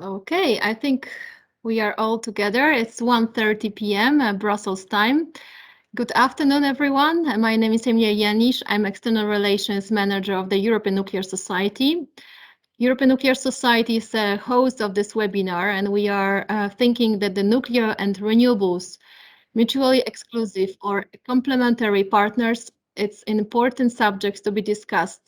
Okay, I think we are all together. It's 1:30 p.m. Brussels time. Good afternoon, everyone. My name is Emilia Janisz. I'm External Relations Manager of the European Nuclear Society. European Nuclear Society is the host of this webinar, and we are thinking that the nuclear and renewables, mutually exclusive or complementary partners, it's an important subject to be discussed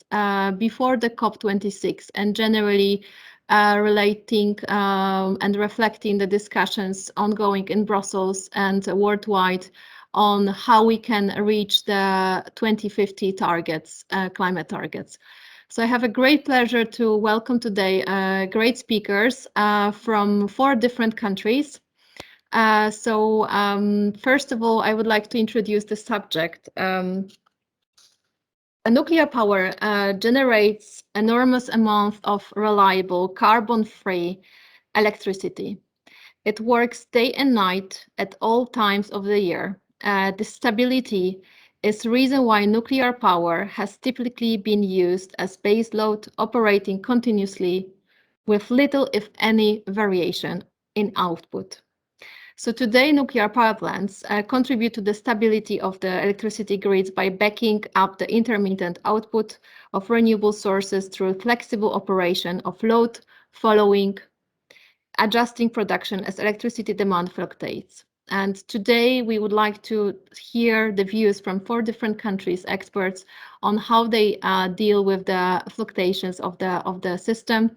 before the COP26 and generally relating and reflecting the discussions ongoing in Brussels and worldwide on how we can reach the 2050 targets, climate targets. So I have a great pleasure to welcome today great speakers from 4 different countries. First of all, I would like to introduce the subject. A nuclear power generates enormous amounts of reliable, carbon-free electricity. It works day and night at all times of the year. The stability is the reason why nuclear power has typically been used as baseload, operating continuously with little, if any, variation in output. So today, nuclear power plants contribute to the stability of the electricity grids by backing up the intermittent output of renewable sources through flexible operation of load following adjusting production as electricity demand fluctuates. And today we would like to hear the views from 4 different countries, experts on how they deal with the fluctuations of the system.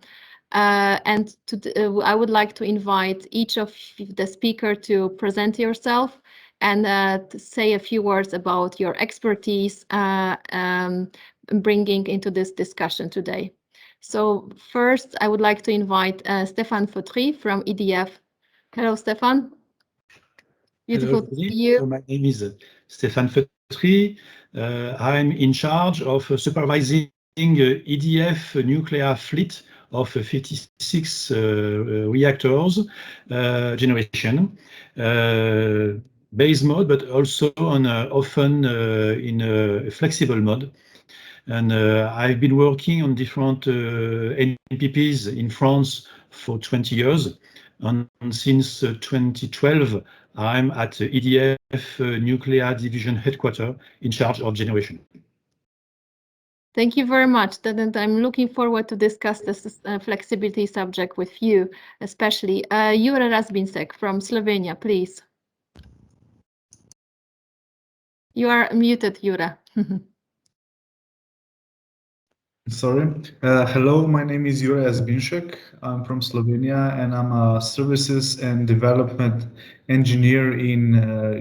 I would like to invite each of the speaker to present yourself and to say a few words about your expertise bringing into this discussion today. So first, I would like to invite Stephane Feutry from EDF. Hello, Stephane. Beautiful to see you. So my name is Stephane Feutry. I'm in charge of supervising EDF nuclear fleet of 56 reactors generation, base mode, but also on often in a flexible mode. And I've been working on different NPPs in France for 20 years. And since 2012, I'm at EDF Nuclear Division Headquarters in charge of generation. Thank you very much. And I'm looking forward to discuss this flexibility subject with you, especially Jure Jazbinsek from Slovenia, please. You are muted, Jure. Sorry. Hello, my name is Jure Jazbinsek. I'm from Slovenia and I'm a services and development engineer in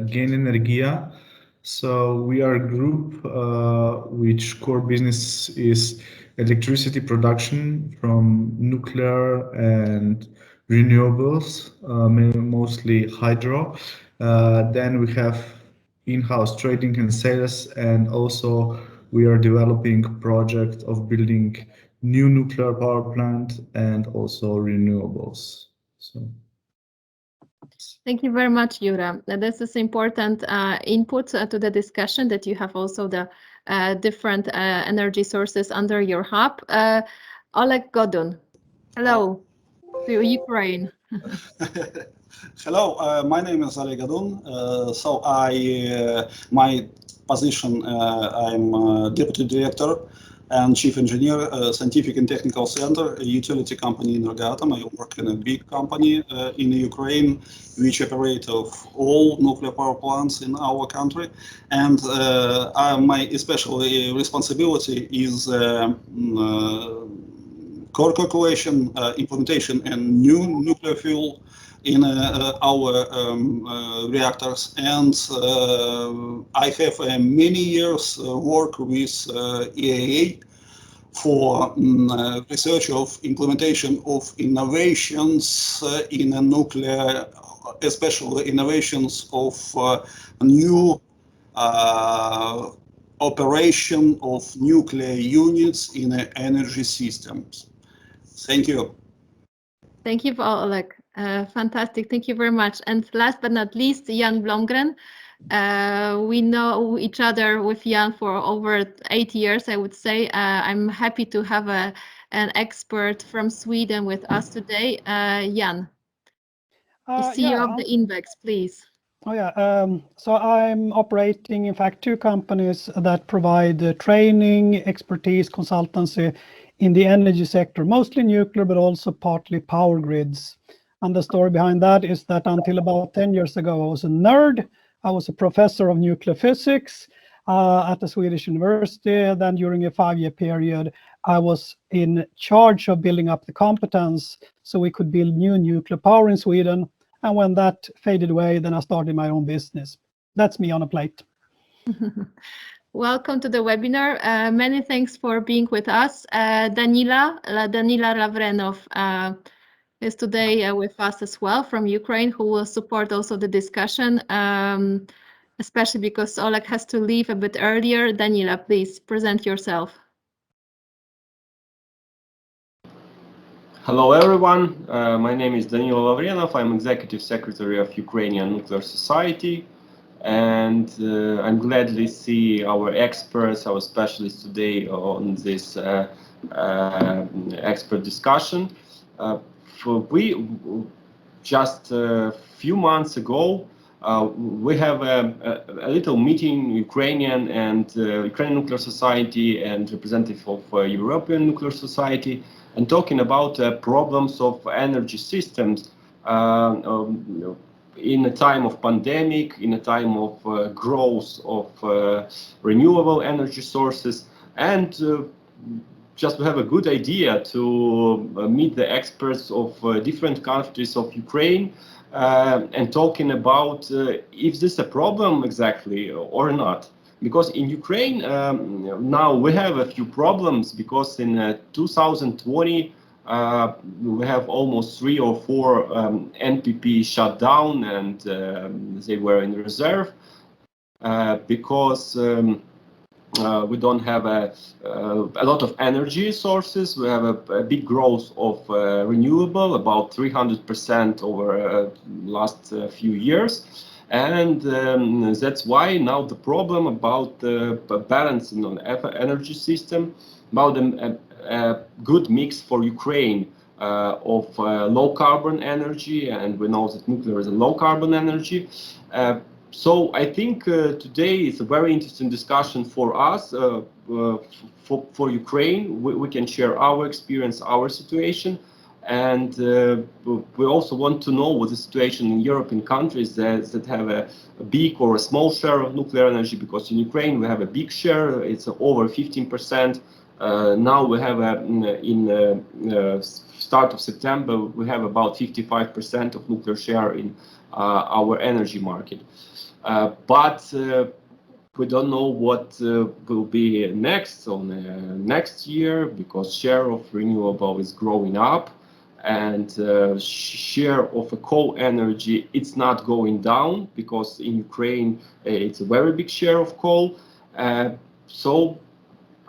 Energija. So we are a group which core business is electricity production from nuclear and renewables, mostly hydro. Then we have in-house trading and sales, and also we are developing a project of building new nuclear power plant and also renewables. So. Thank you very much, Jure. This is important input to the discussion that you have also the different energy sources under your hub. Oleg, Godun, hello to Ukraine. Hello, my name is Oleg Godun. My position, I'm Deputy Director and Chief Engineer, Scientific and Technical Center, a utility company Energoatom. I work in a big company in Ukraine, which operates all nuclear power plants in our country. And my special responsibility is core calculation, implementation, and new nuclear fuel in our reactors. And I have many years work with EAA for research of implementation of innovations in a nuclear, especially innovations of new operation of nuclear units in energy systems. Thank you. Thank you, Oleg. Fantastic. Thank you very much. And last but not least, Jan Blomgren We know each other with Jan for over 8 years, I would say. I'm happy to have an expert from Sweden with us today. Jan, the CEO of the INBEx, please. Oh yeah, so I'm operating, in fact, 2 companies that provide training, expertise, consultancy in the energy sector, mostly nuclear, but also partly power grids. And the story behind that is that until about 10 years ago, I was a nerd. I was a professor of nuclear physics at the Swedish university. Then during a 5-year period, I was in charge of building up the competence so we could build new nuclear power in Sweden. And when that faded away, then I started my own business. That's me on a plate. Welcome to the webinar. Many thanks for being with us. Danila Lavrenov is today with us as well from Ukraine, who will support also the discussion, especially because Oleg has to leave a bit earlier. Danila, please present yourself. Hello everyone, my name is Danila Lavrenov. I'm Executive Secretary of Ukrainian Nuclear Society, and I'm gladly see our experts, our specialists today on this expert discussion. We just a few months ago we have a little meeting, Ukrainian and Ukrainian Nuclear Society and representative of European Nuclear Society, and talking about problems of energy systems in a time of pandemic, in a time of growth of renewable energy sources, and just to have a good idea to meet the experts of different countries of Ukraine and talking about if this is a problem exactly or not. Because in Ukraine now we have a few problems, because in 2020 we have almost 3 or 4 NPP shut down, and they were in reserve because we don't have a lot of energy sources. We have a big growth of renewable, about 300% over last few years. And that's why now the problem about the balancing on energy system, about a good mix for Ukraine of low carbon energy, and we know that nuclear is a low carbon energy. So I think today is a very interesting discussion for us, for Ukraine. We can share our experience, our situation. And we also want to know what the situation in European countries that have a big or a small share of nuclear energy, because in Ukraine we have a big share, it's over 15%. Now we have in start of September, we have about 55% of nuclear share in our energy market. But we don't know what will be next on next year, because share of renewable is growing up, and share of coal energy, it's not going down, because in Ukraine it's a very big share of coal. So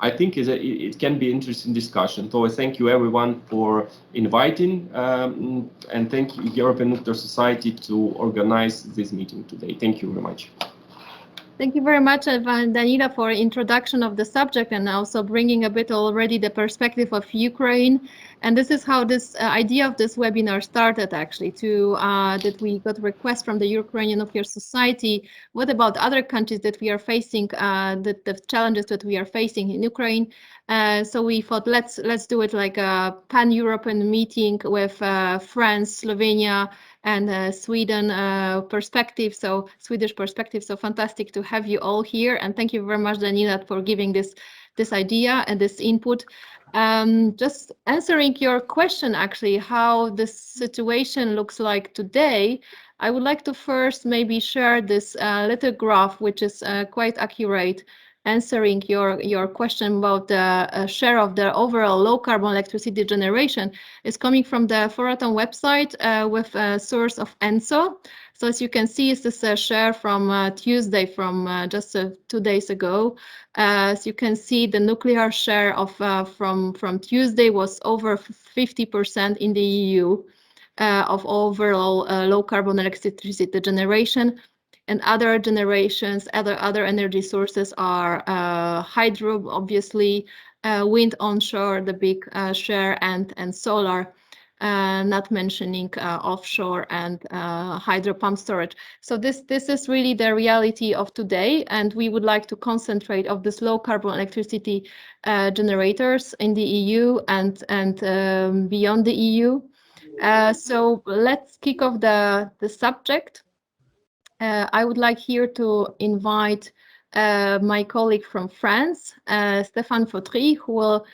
I think it can be interesting discussion. So I thank you everyone for inviting, and thank you European Nuclear Society to organize this meeting today. Thank you very much. Thank you very much, Danila, for introduction of the subject, and also bringing a bit already the perspective of Ukraine. And this is how this idea of this webinar started, actually, that we got requests from the Ukrainian Nuclear Society. What about other countries that we are facing, the challenges that we are facing in Ukraine? So we thought, let's do it like a pan-European meeting with France, Slovenia, and Sweden perspective, so Swedish perspective. So fantastic to have you all here, and thank you very much, Danila, for giving this idea and this input. Just answering your question, actually, how this situation looks like today, I would like to first maybe share this little graph, which is quite accurate, answering your question about the share of the overall low carbon electricity generation. Is coming from the Foratom website with a source of ENSO. So as you can see, it's this share from Tuesday, from just 2 days ago. As you can see, the nuclear share of from Tuesday was over 50% in the EU of overall low carbon electricity generation. and other generations, other energy sources are hydro, obviously, wind onshore, the big share, and solar. Not mentioning offshore and hydro pump storage. So this is really the reality of today, and we would like to concentrate on this low carbon electricity generators in the EU and beyond the EU. So let's kick off the subject. I would like here to invite my colleague from France, Stephane Feutry, who will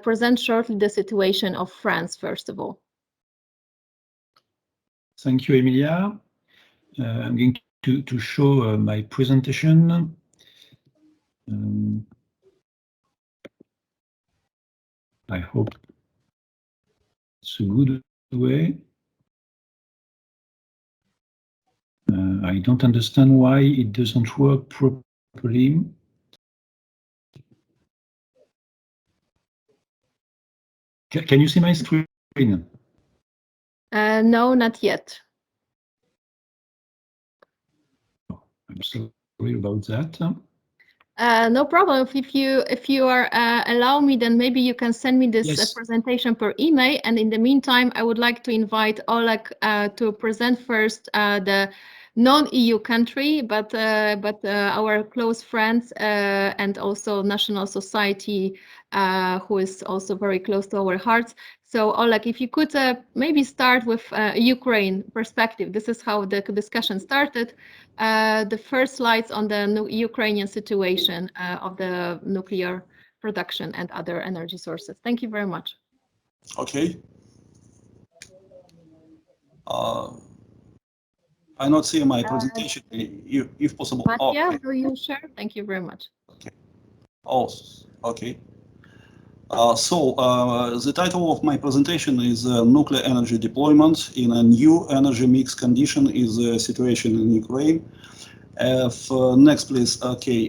present shortly the situation of France, first of all. Thank you, Emilia. I'm going to show my presentation. I hope it's a good way. I don't understand why it doesn't work properly. Can you see my screen? No, not yet. I'm sorry about that. No problem. If you are allow me, then maybe you can send me this Yes. presentation per email. And in the meantime, I would like to invite Oleg to present first the non-EU country, but our close friends and also national society, who is also very close to our hearts. So Oleg, if you could maybe start with Ukraine perspective. This is how the discussion started. The first slides on the Ukrainian situation of the nuclear production and other energy sources. Thank you very much. Okay. I not see my presentation, if possible. Mattia, Okay. will you share? Thank you very much. Okay. Oh, okay. The title of my presentation is Nuclear Energy Deployment in a New Energy Mix Condition is the Situation in Ukraine. Next, please. Okay.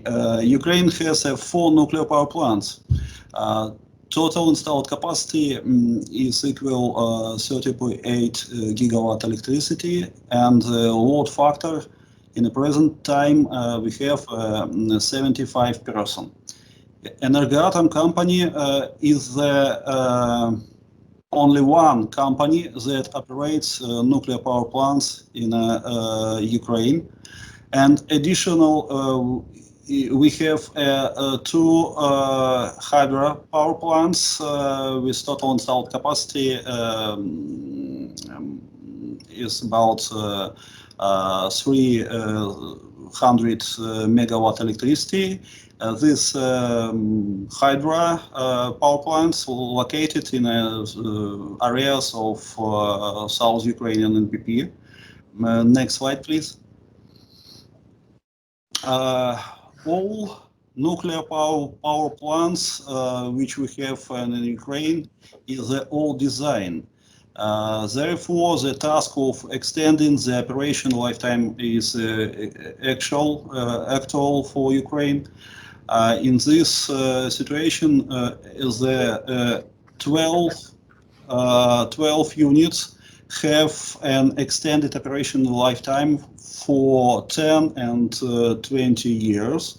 Ukraine has 4 nuclear power plants. Total installed capacity is equal 30.8 gigawatt electricity, and load factor in the present time we have 75%. Energoatom company is the only one company that operates nuclear power plants in Ukraine, and additional we have 2 hydro power plants with total installed capacity is about 300 megawatt electricity. These hydro power plants located in areas of South Ukrainian NPP. Next slide, please. All nuclear power plants which we have in Ukraine is the old design. Therefore, the task of extending the operation lifetime is actual for Ukraine. In this situation, the 12 units have an extended operation lifetime for 10 and 20 years.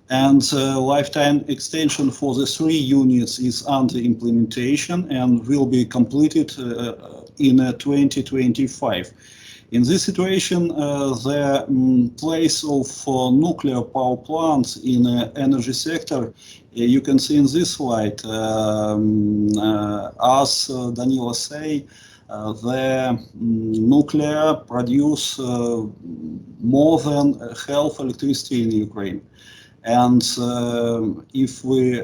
And lifetime extension for the 3 units is under implementation and will be completed in 2025. In this situation, the place of nuclear power plants in the energy sector, you can see in this slide, as Danila say, the nuclear produce more than half electricity in Ukraine. And if we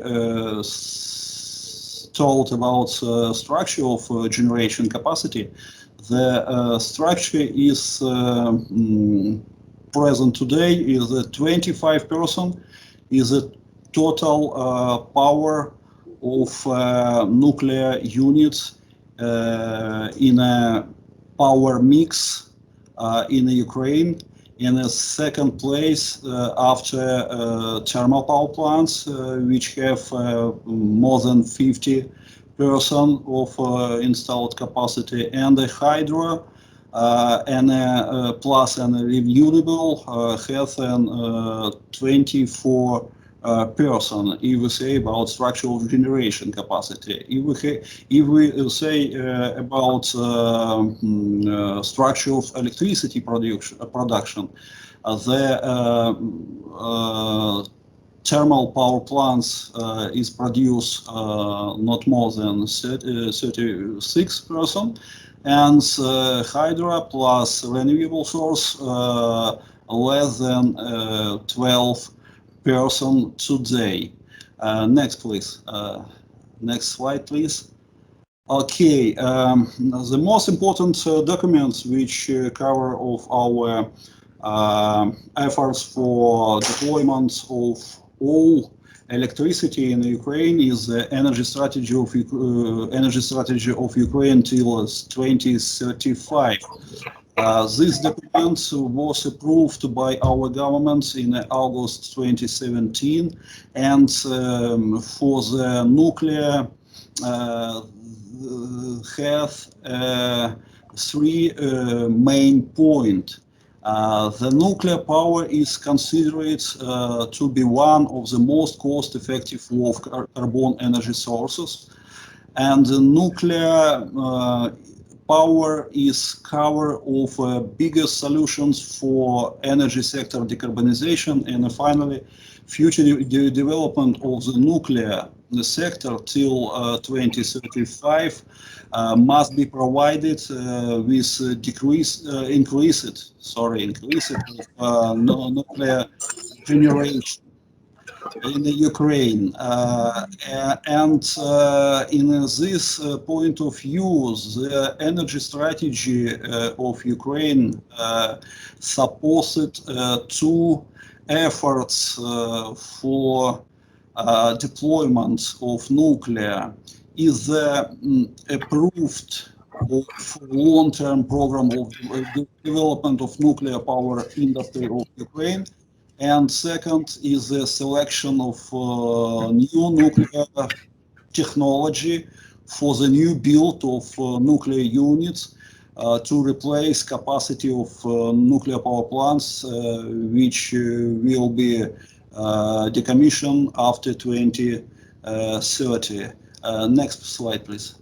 told about structure of generation capacity, the structure is present today is 25% is the total power of nuclear units in a power mix in Ukraine. In a second place after thermal power plants, which have more than 50% of installed capacity, and the hydro and plus and renewable has an 24% if we say about structural generation capacity. If we say about structure of electricity production, the thermal power plants is produce not more than 36%, and hydro plus renewable source less than 12% today. Next, please. Next slide, please. Okay, the most important documents which cover of our efforts for deployment of all electricity in Ukraine is the energy strategy of Ukraine till 2035. This document was approved by our government in August 2017, and for the nuclear have three main points. The nuclear power is considered to be one of the most cost-effective low carbon energy sources, and the nuclear power is cover of biggest solutions for energy sector decarbonization, and finally future development of the nuclear sector till 2035 must be provided with increased nuclear generation in Ukraine, and in this point of view, the energy strategy of Ukraine supported two efforts for deployment of nuclear. Is the approved long-term program of development of nuclear power industry of Ukraine, and second is the selection of new nuclear technology for the new build of nuclear units to replace capacity of nuclear power plants which will be decommissioned after 2030. Next slide, please.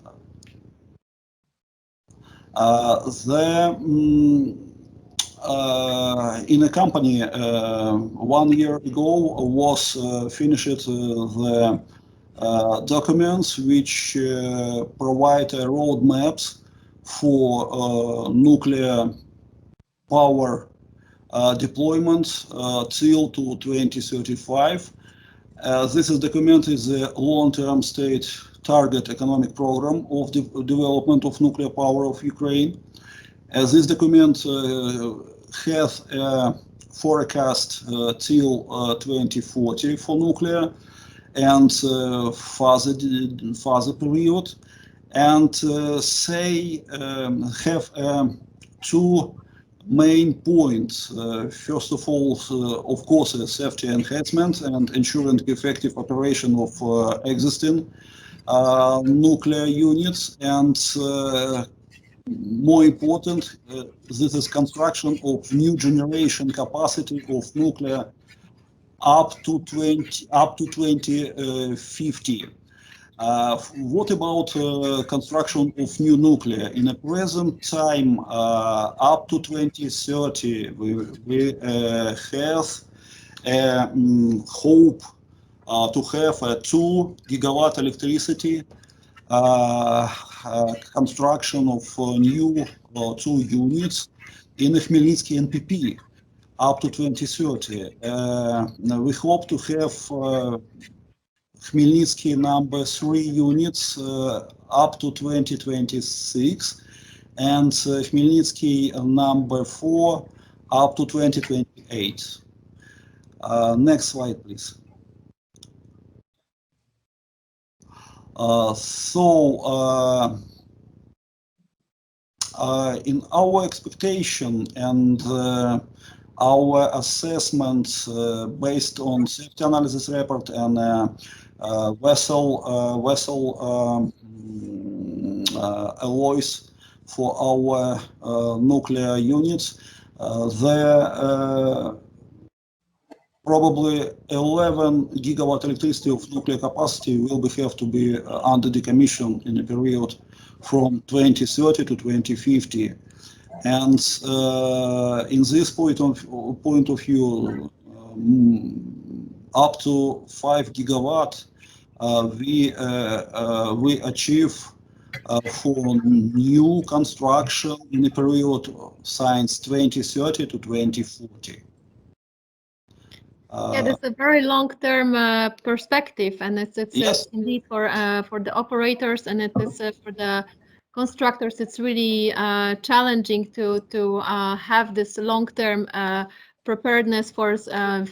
In a company 1 year ago was finished the documents which provide roadmaps for nuclear power deployment till to 2035. This document is the long-term state target economic program of the development of nuclear power of Ukraine. This document has a forecast till 2040 for nuclear and further period, and have two main points. First of all, of course, safety enhancement and ensuring effective operation of existing nuclear units, and more important, this is construction of new generation capacity of nuclear up to 2050. What about construction of new nuclear? In the present time, up to 2030, we have hope to have a 2 gigawatt electricity construction of new 2 units in the Khmelnytsky NPP up to 2030. We hope to have Khmelnytsky number 3 units up to 2026, and Khmelnytsky number 4 up to 2028. Next slide, please. In our expectation and our assessment based on safety analysis report and vessel alloys for our nuclear units. There probably 11 gigawatt electricity of nuclear capacity will have to be under decommission in a period from 2030 to 2050. And in this point of view, up to 5 gigawatt we achieve for new construction in the period since 2030 to 2040. Yeah, that's a very long-term perspective, and it's Yes. indeed for the operators, and it is for the constructors. It's really challenging to have this long-term preparedness for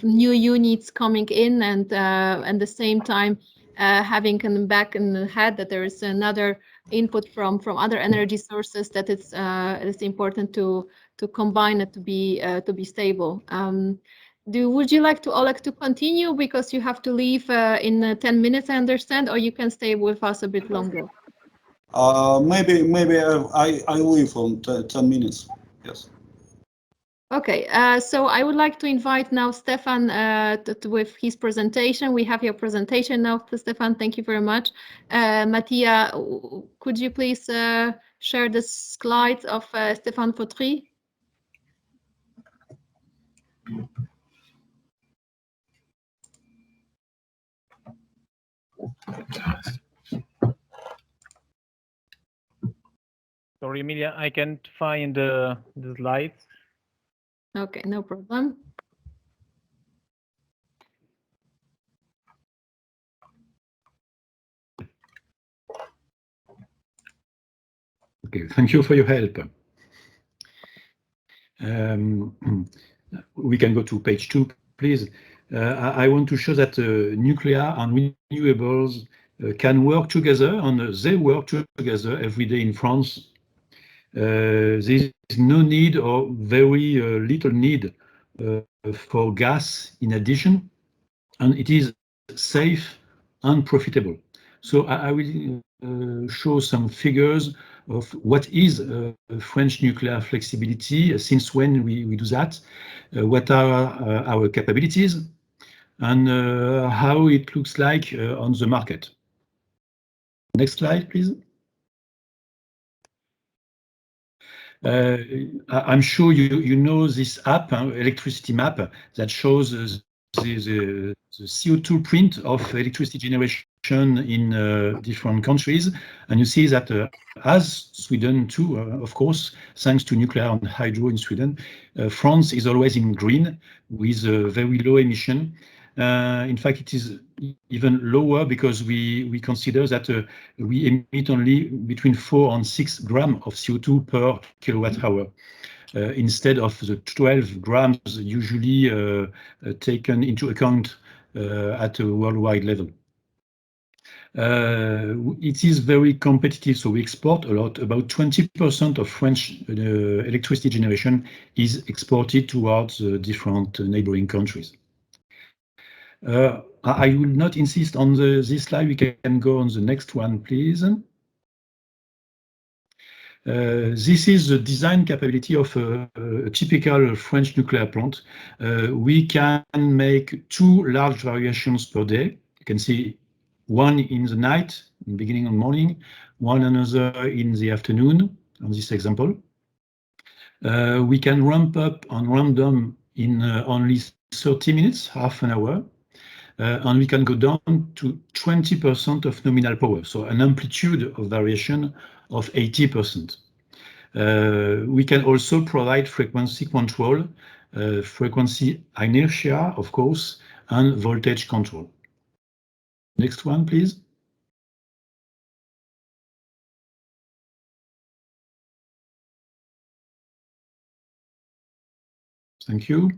new units coming in, and at the same time having back in the head that there is another input from other energy sources, that it's important to combine it to be stable. Would you like to, Oleg, to continue, because you have to leave in 10 minutes, I understand, or you can stay with us a bit longer? Maybe I leave on 10 minutes. Yes. Okay, so I would like to invite now Stephane with his presentation. We have your presentation now, Stephane. Thank you very much. Mattia, could you please share the slides of Stephane Feutry? Sorry, Emilia, I can't find the slides. Okay, no problem. Okay, thank you for your help. We can go to page 2, please. I want to show that nuclear and renewables can work together, and they work together every day in France. There is no need, or very little need, for gas in addition, and it is safe and profitable. So I will show some figures of what is French nuclear flexibility, since when we do that, what are our capabilities, and how it looks like on the market. Next slide, please. I'm sure you know this app, electricity map, that shows the CO2 print of electricity generation in different countries, and you see that as Sweden too, of course, thanks to nuclear and hydro in Sweden, France is always in green with very low emission. In fact, it is even lower because we consider that we emit only between 4 and 6 grams of CO2 per kilowatt hour, instead of the 12 grams usually taken into account at a worldwide level. It is very competitive, so we export a lot. About 20% of French electricity generation is exported towards different neighboring countries. I will not insist on this slide. We can go on the next one, please. This is the design capability of a typical French nuclear plant. We can make 2 large variations per day. You can see one in the night, in the beginning of the morning, one another in the afternoon, on this example. We can ramp up and ramp down in only 30 minutes, half an hour. And we can go down to 20% of nominal power, so an amplitude of variation of 80%. We can also provide frequency control, frequency inertia, of course, and voltage control. Next one, please. Thank you.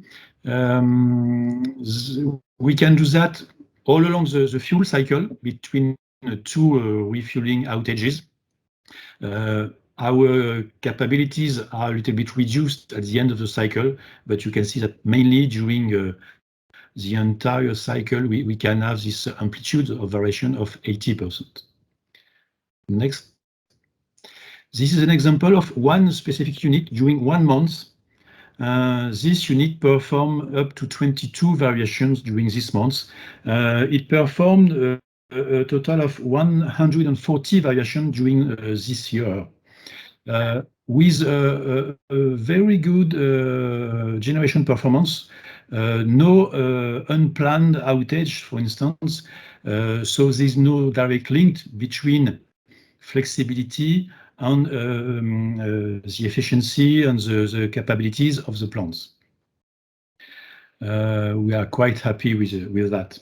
We can do that all along the fuel cycle between 2 refueling outages. Our capabilities are a little bit reduced at the end of the cycle, but you can see that mainly during the entire cycle, we can have this amplitude of variation of 80%. Next. This is an example of one specific unit during 1 month. This unit performed up to 22 variations during this month. It performed a total of 140 variations during this year. With a very good generation performance, no unplanned outage, for instance. So there's no direct link between flexibility and the efficiency and the capabilities of the plants. We are quite happy with that.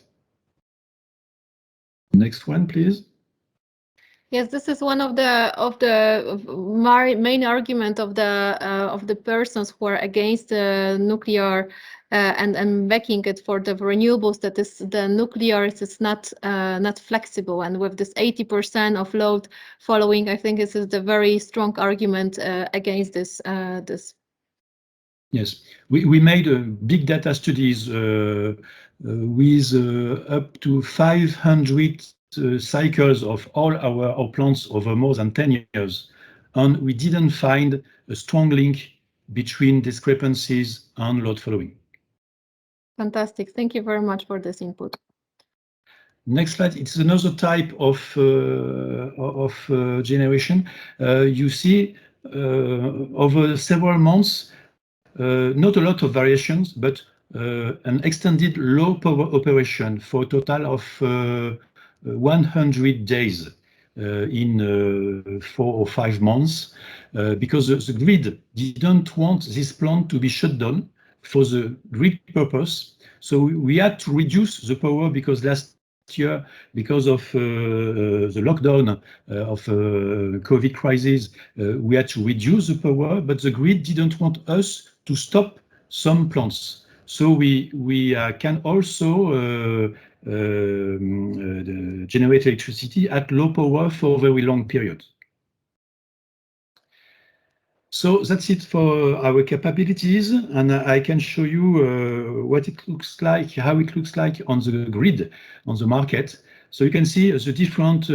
Next one, please. Yes, this is one of the main argument of the persons who are against nuclear and backing it for the renewables, that is the nuclear is not flexible, and with this 80% of load following, I think this is the very strong argument against this. Yes, we made big data studies with up to 500 cycles of all our plants over more than 10 years, and we didn't find a strong link between discrepancies and load following. Fantastic. Thank you very much for this input. Next slide. It's another type of generation. You see over several months, not a lot of variations, but an extended low power operation for a total of 100 days in 4 or 5 months, because the grid didn't want this plant to be shut down for the grid purpose. So we had to reduce the power because last year, because of the lockdown of COVID crisis, we had to reduce the power, but the grid didn't want us to stop some plants. So we can also generate electricity at low power for a very long period. So that's it for our capabilities, and I can show you what it looks like, how it looks like on the grid, on the market. So you can see the different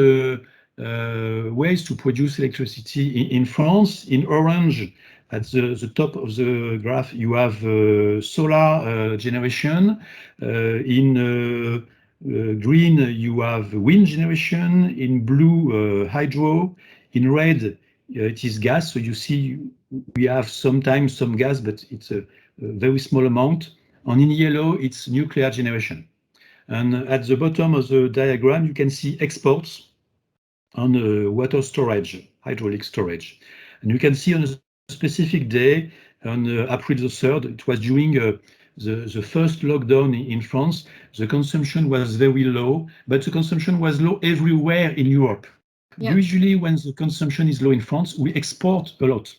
ways to produce electricity in France. In orange, at the top of the graph, you have solar generation. In green, you have wind generation. In blue, hydro. In red, it is gas. So you see, we have sometimes some gas, but it's a very small amount. And in yellow, it's nuclear generation. And at the bottom of the diagram, you can see exports on water storage, hydraulic storage. And you can see on a specific day, on April the 3rd, it was during the first lockdown in France. The consumption was very low, but the consumption was low everywhere in Europe. Yeah. Usually when the consumption is low in France, we export a lot.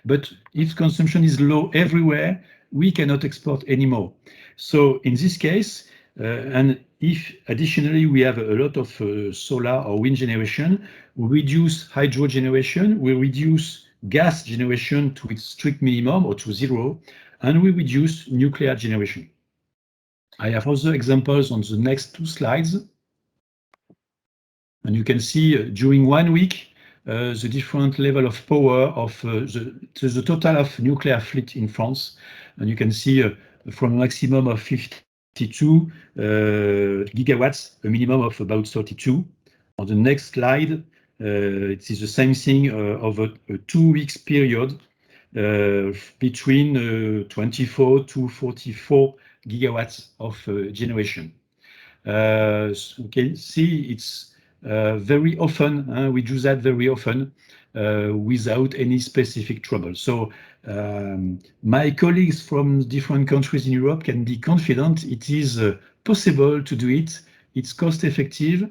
But if consumption is low everywhere, we cannot export anymore. So in this case, and if additionally we have a lot of solar or wind generation, we reduce hydro generation, we reduce gas generation to its strict minimum or to 0, and we reduce nuclear generation. I have other examples on the next 2 slides. And you can see during 1 week, the different level of power of the total of nuclear fleet in France. And you can see from a maximum of 52 gigawatts, a minimum of about 32. On the next slide, it is the same thing over a 2 weeks period between 24 to 44 gigawatts of generation. So you can see it's very often, we do that very often without any specific trouble. So my colleagues from different countries in Europe can be confident it is possible to do it. It's cost effective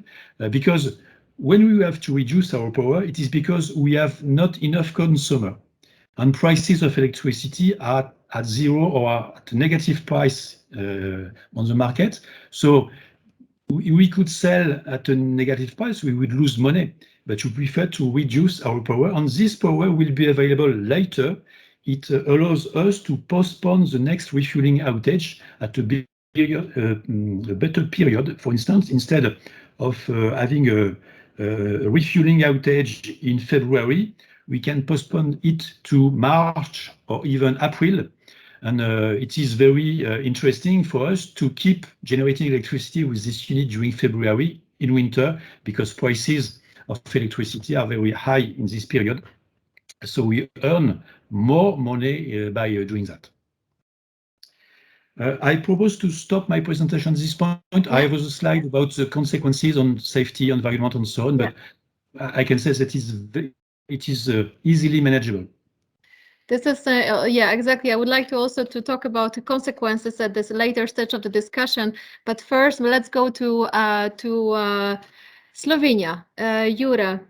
because when we have to reduce our power, it is because we have not enough consumer, and prices of electricity are at 0 or at a negative price on the market. So we could sell at a negative price, we would lose money, but we prefer to reduce our power, and this power will be available later. It allows us to postpone the next refueling outage at a better period. For instance, instead of having a refueling outage in February, we can postpone it to March or even April. And it is very interesting for us to keep generating electricity with this unit during February in winter, because prices of electricity are very high in this period. So we earn more money by doing that. I propose to stop my presentation at this point. Yeah. I have a slide about the consequences on safety, environment, and so on, but I can say that it is easily manageable. This is, yeah, exactly. I would like to also to talk about the consequences at this later stage of the discussion. But first, let's go to Slovenia. Jure,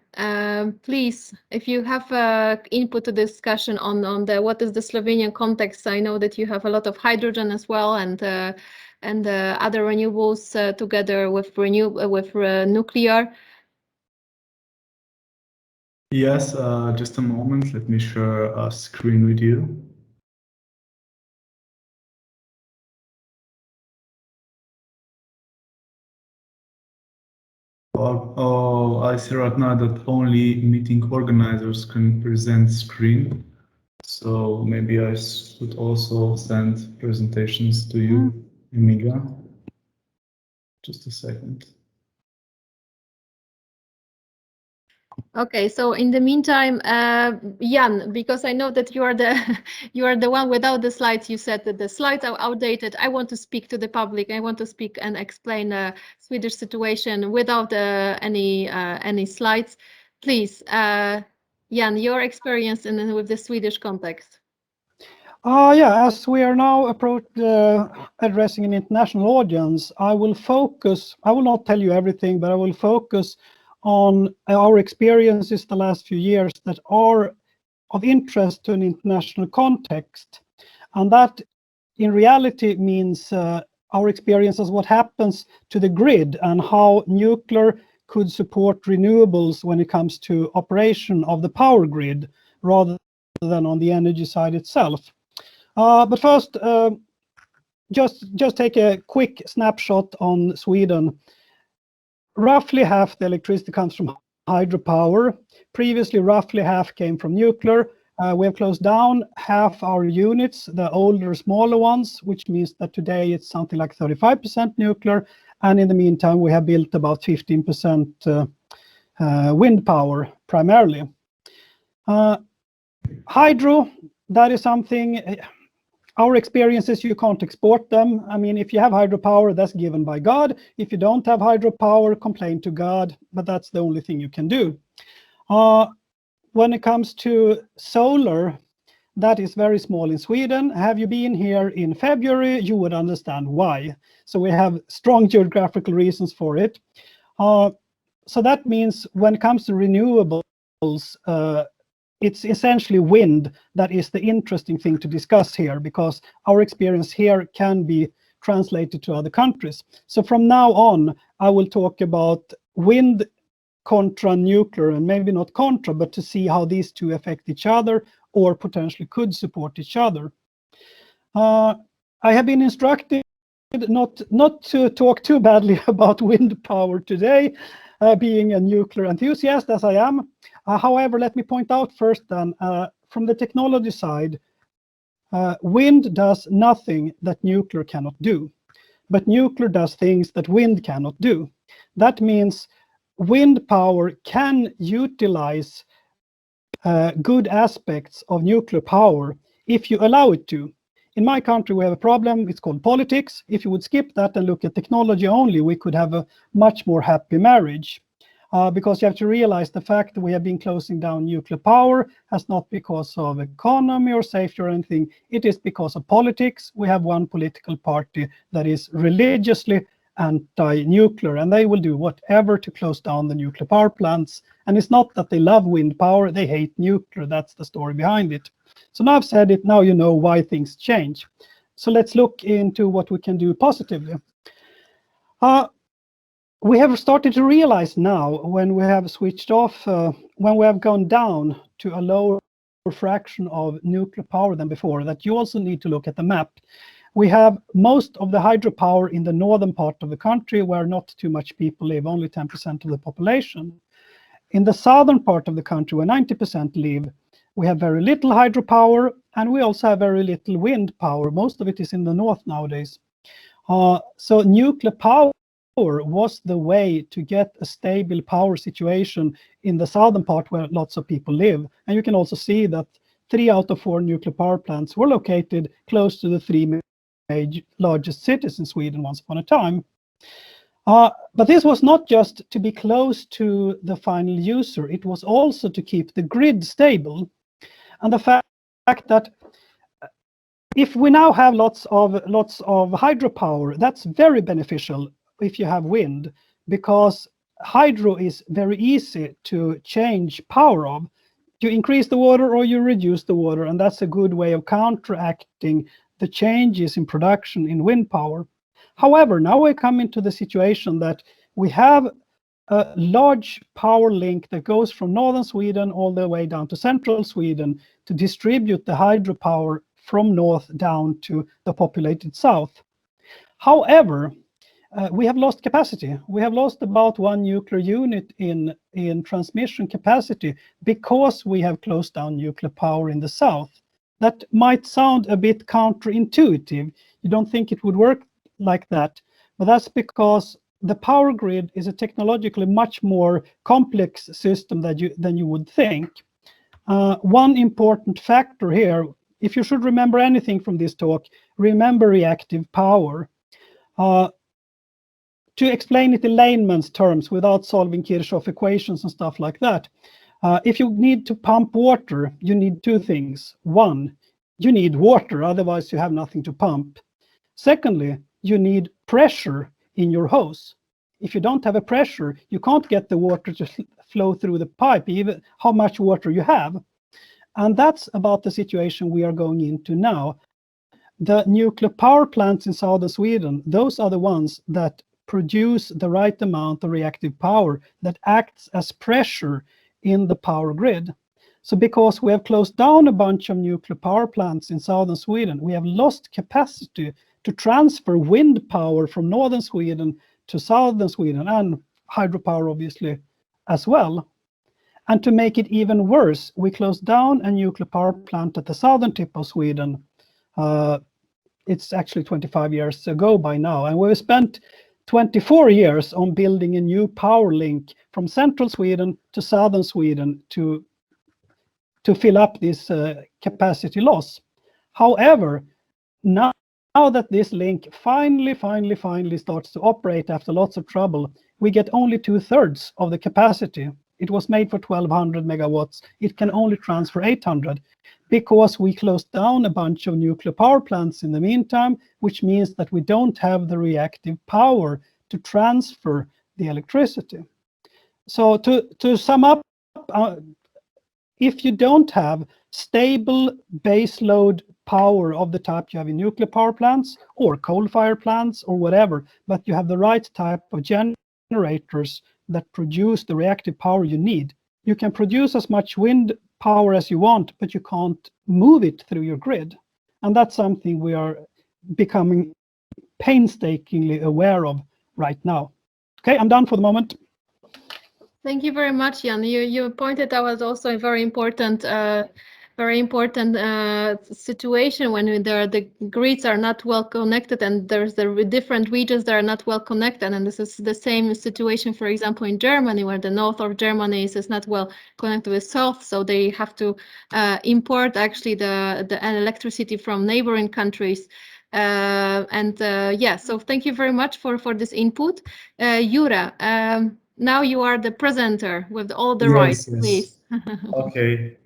please, if you have input to discussion on what is the Slovenian context. I know that you have a lot of hydrogen as well, and other renewables together with nuclear. Yes, just a moment. Let me share a screen with you. Oh, I see right now that only meeting organizers can present screen. So maybe I should also send presentations to you, Emilia. Just a second. Okay, so in the meantime, Jan, because I know that you are the one without the slides. You said that the slides are outdated. I want to speak to the public. I want to speak and explain the Swedish situation without any slides. Please, Jan, your experience with the Swedish context. Yeah, as we are now addressing an international audience, I will not tell you everything, but I will focus on our experiences the last few years that are of interest to an international context. And that in reality means our experiences, what happens to the grid and how nuclear could support renewables when it comes to operation of the power grid rather than on the energy side itself. But first, just take a quick snapshot on Sweden. Roughly half the electricity comes from hydropower. Previously, roughly half came from nuclear. We have closed down half our units, the older, smaller ones, which means that today it's something like 35% nuclear. And in the meantime, we have built about 15% wind power primarily. Hydro, that is something. Our experiences, you can't export them. I mean, if you have hydropower, that's given by God. If you don't have hydropower, complain to God, but that's the only thing you can do. When it comes to solar, that is very small in Sweden. Have you been here in February? You would understand why. So we have strong geographical reasons for it. So that means when it comes to renewables, it's essentially wind that is the interesting thing to discuss here, because our experience here can be translated to other countries. So from now on, I will talk about wind contra nuclear, and maybe not contra, but to see how these two affect each other or potentially could support each other. I have been instructed not to talk too badly about wind power today, being a nuclear enthusiast as I am. However, let me point out first then, from the technology side, wind does nothing that nuclear cannot do, but nuclear does things that wind cannot do. That means wind power can utilize good aspects of nuclear power if you allow it to. In my country, we have a problem. It's called politics. If you would skip that and look at technology only, we could have a much more happy marriage. Because you have to realize the fact that we have been closing down nuclear power has not because of economy or safety or anything. It is because of politics. We have one political party that is religiously anti-nuclear, and they will do whatever to close down the nuclear power plants. And it's not that they love wind power, they hate nuclear. That's the story behind it. So now I've said it, now you know why things change. So let's look into what we can do positively. We have started to realize now, when we have switched off, when we have gone down to a lower fraction of nuclear power than before, that you also need to look at the map. We have most of the hydropower in the northern part of the country, where not too much people live, only 10% of the population. in the southern part of the country, where 90% live, we have very little hydropower, and we also have very little wind power. Most of it is in the north nowadays. So nuclear power was the way to get a stable power situation in the southern part where lots of people live. And you can also see that 3 out of 4 nuclear power plants were located close to the 3 largest cities in Sweden once upon a time. But this was not just to be close to the final user, it was also to keep the grid stable. And the fact that if we now have lots of hydropower, that's very beneficial if you have wind, because hydro is very easy to change power of. You increase the water or you reduce the water, and that's a good way of counteracting the changes in production in wind power. However, now we come into the situation that we have a large power link that goes from northern Sweden all the way down to central Sweden to distribute the hydropower from north down to the populated south. However, we have lost capacity. We have lost about 1 nuclear unit in transmission capacity because we have closed down nuclear power in the south. That might sound a bit counterintuitive. You don't think it would work like that, but that's because the power grid is a technologically much more complex system than you would think. One important factor here, if you should remember anything from this talk, remember reactive power. To explain it in layman's terms without solving Kirchhoff equations and stuff like that, if you need to pump water, you need 2 things. 1, you need water, otherwise you have nothing to pump. Secondly, you need pressure in your hose. If you don't have a pressure, you can't get the water to flow through the pipe, even how much water you have. And that's about the situation we are going into now. The nuclear power plants in southern Sweden, those are the ones that produce the right amount of reactive power that acts as pressure in the power grid. So because we have closed down a bunch of nuclear power plants in southern Sweden, we have lost capacity to transfer wind power from northern Sweden to southern Sweden, and hydropower obviously as well. And to make it even worse, we closed down a nuclear power plant at the southern tip of Sweden. It's actually 25 years ago by now, and we've spent 24 years on building a new power link from central Sweden to southern Sweden to fill up this capacity loss. However, now that this link finally starts to operate after lots of trouble, we get only 2/3 of the capacity. It was made for 1200 megawatts. It can only transfer 800 because we closed down a bunch of nuclear power plants in the meantime, which means that we don't have the reactive power to transfer the electricity. So to sum up, if you don't have stable baseload power of the type you have in nuclear power plants or coal-fired plants or whatever, but you have the right type of generators that produce the reactive power you need, you can produce as much wind power as you want, but you can't move it through your grid. And that's something we are becoming painstakingly aware of right now. Okay, I'm done for the moment. Thank you very much, Jan. You pointed out also a very important situation when the grids are not well connected, and there's the different regions that are not well connected. And this is the same situation, for example, in Germany, where the north of Germany is not well connected with south, so they have to import actually the electricity from neighboring countries. Yeah, so thank you very much for this input. Jure, now you are the presenter with all the rights, please. Okay.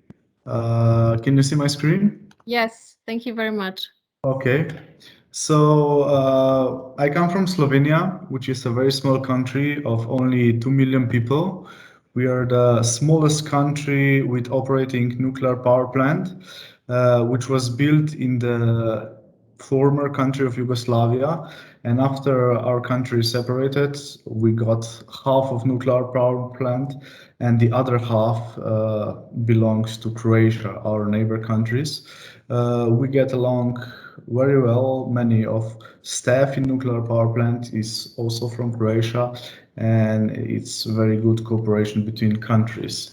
Can you see my screen? Yes, thank you very much. Okay. So I come from Slovenia, which is a very small country of only 2 million people. We are the smallest country with operating nuclear power plant, which was built in the former country of Yugoslavia. And after our country separated, we got half of nuclear power plant, and the other half belongs to Croatia, our neighbor countries. We get along very well. Many of staff in nuclear power plant is also from Croatia, and it's very good cooperation between countries.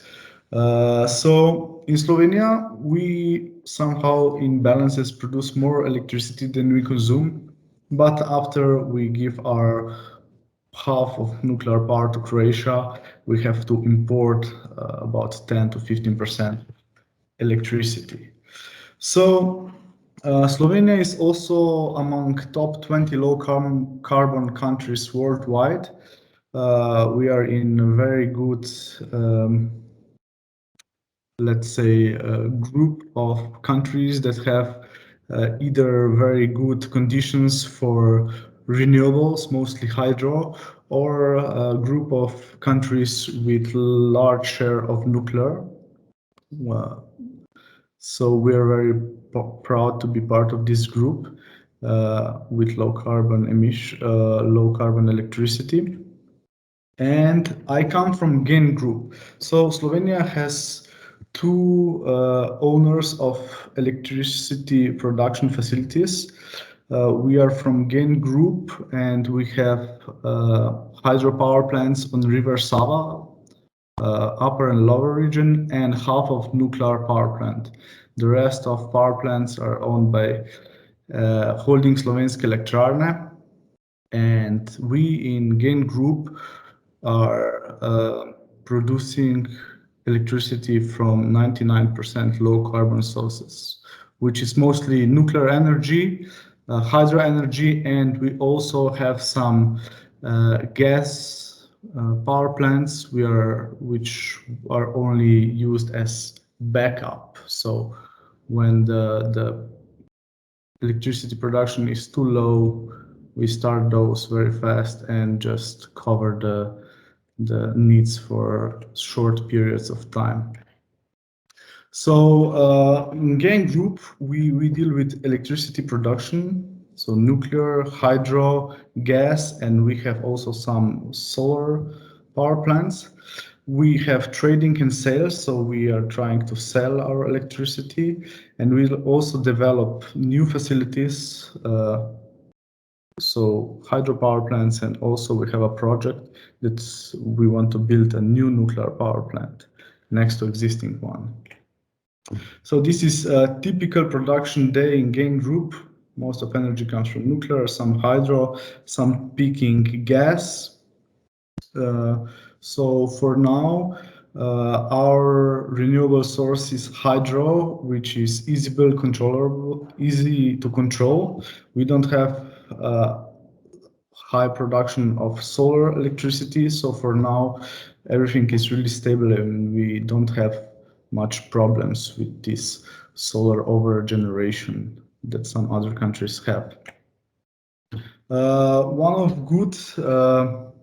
So in Slovenia, we somehow in balances produce more electricity than we consume, but after we give our half of nuclear power to Croatia, we have to import about 10 to 15% electricity. So Slovenia is also among top 20 low carbon countries worldwide. We are in a very good, let's say, group of countries that have either very good conditions for renewables, mostly hydro, or a group of countries with large share of nuclear. So we are very proud to be part of this group with low carbon electricity. And I come from GEN Group. So Slovenia has two owners of electricity production facilities. We are from GEN Group, and we have hydropower plants on River Sava, upper and lower region, and half of nuclear power plant. The rest of power plants are owned by Holding Slovenske elektrarne, and we in GEN Group are producing electricity from 99% low carbon sources, which is mostly nuclear energy, hydro energy, and we also have some gas power plants which are only used as backup. So when the electricity production is too low, we start those very fast and just cover the needs for short periods of time. So in GEN Group, we deal with electricity production, so nuclear, hydro, gas, and we have also some solar power plants. We have trading and sales, so we are trying to sell our electricity, and we'll also develop new facilities, so hydropower plants, and also we have a project that we want to build a new nuclear power plant next to existing one. So this is a typical production day in GEN Group. Most of energy comes from nuclear, some hydro, some peaking gas. So for now, our renewable source is hydro, which is easy to control. We don't have high production of solar electricity, so for now everything is really stable and we don't have much problems with this solar over generation that some other countries have. One of good,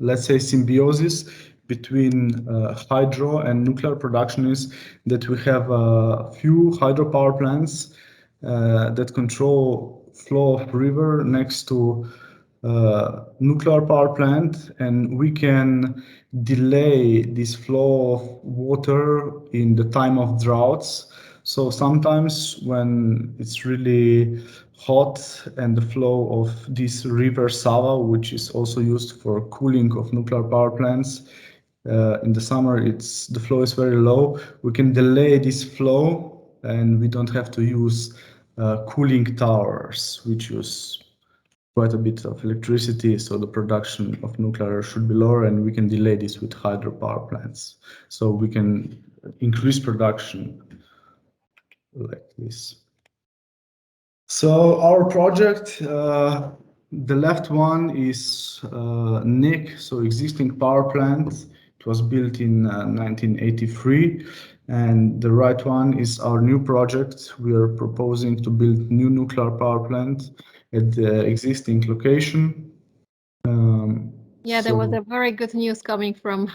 let's say, symbiosis between hydro and nuclear production is that we have a few hydropower plants that control flow of river next to nuclear power plant, and we can delay this flow of water in the time of droughts. So sometimes when it's really hot and the flow of this river Sava, which is also used for cooling of nuclear power plants, in the summer the flow is very low. We can delay this flow and we don't have to use cooling towers, which use quite a bit of electricity, so the production of nuclear should be lower, and we can delay this with hydropower plants. So we can increase production like this. So our project, the left one is NEC, so existing power plant. It was built in 1983. And the right one is our new project. We are proposing to build new nuclear power plant at the existing location. Yeah, there was a very good news coming from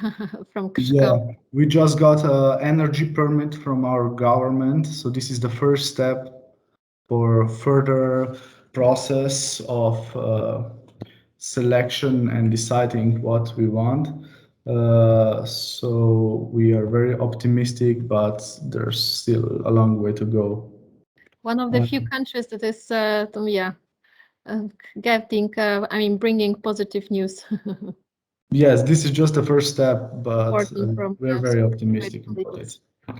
from Krzko. Yeah, we just got an energy permit from our government. So this is the first step for further process of selection and deciding what we want. So we are very optimistic, but there's still a long way to go. One of the few countries that is, bringing positive news. Yes, this is just the first step, but we're very Swedish optimistic about colleagues. it.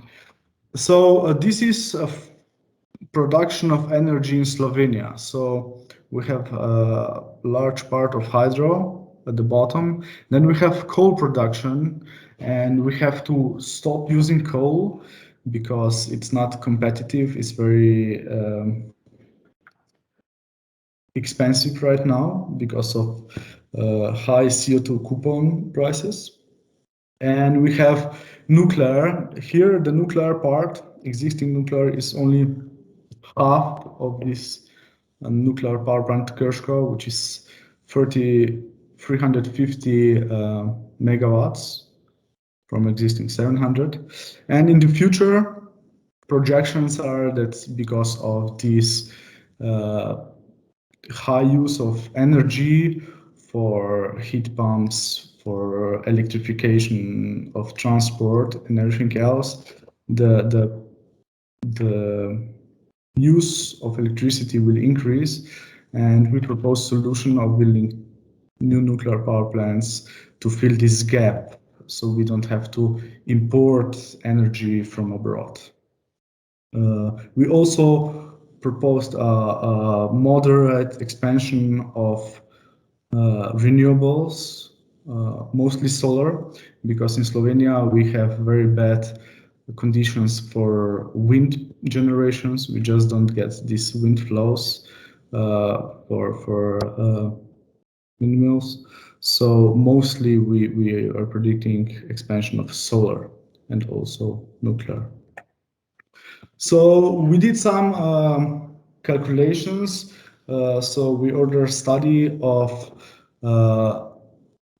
So this is a production of energy in Slovenia. So we have a large part of hydro at the bottom. Then we have coal production, and we have to stop using coal because it's not competitive. It's very expensive right now because of high CO2 coupon prices. And we have nuclear. Here, the nuclear part, existing nuclear, is only half of this nuclear power plant Krško, which is 350 megawatts from existing 700. And in the future, projections are that because of this high use of energy for heat pumps, for electrification of transport and everything else, the use of electricity will increase, and we propose solution of building new nuclear power plants to fill this gap, so we don't have to import energy from abroad. We also proposed a moderate expansion of renewables, mostly solar, because in Slovenia we have very bad conditions for wind generations. We just don't get these wind flows for windmills. So mostly we are predicting expansion of solar and also nuclear. So we did some calculations. So we ordered a study of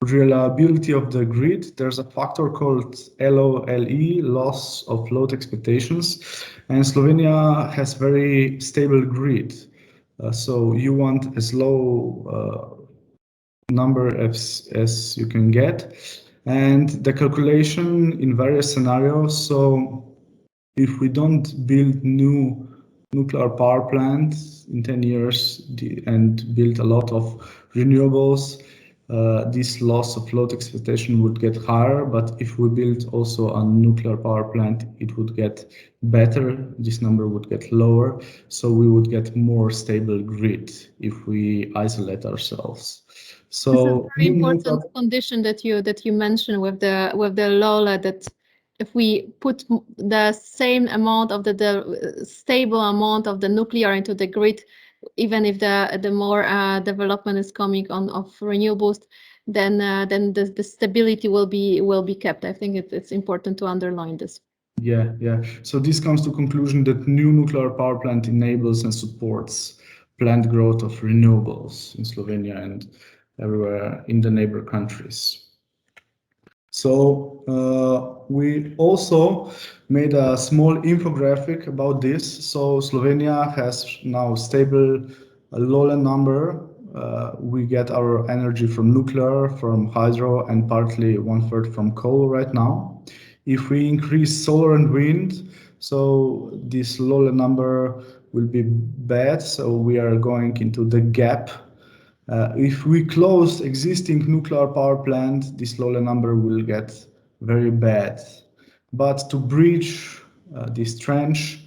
reliability of the grid. There's a factor called LOLE, loss of load expectations, and Slovenia has very stable grid. So you want as low number as you can get, and the calculation in various scenarios. So if we don't build new nuclear power plants in 10 years and build a lot of renewables, this loss of load expectation would get higher. But if we build also a nuclear power plant, it would get better. This number would get lower. So we would get more stable grid if we isolate ourselves. So this is a very important condition that you mentioned with the LOLE, that if we put the same amount of the stable amount of the nuclear into the grid, even if the more development is coming on of renewables, then the stability will be kept. I think it's important to underline this. Yeah. So this comes to conclusion that new nuclear power plant enables and supports planned growth of renewables in Slovenia and everywhere in the neighbor countries. So we also made a small infographic about this. So Slovenia has now stable LOLE number. We get our energy from nuclear, from hydro, and partly 1/3 from coal right now. If we increase solar and wind, so this LOLE number will be bad. So we are going into the gap. If we close existing nuclear power plant, this LOLE number will get very bad. But to bridge this trench,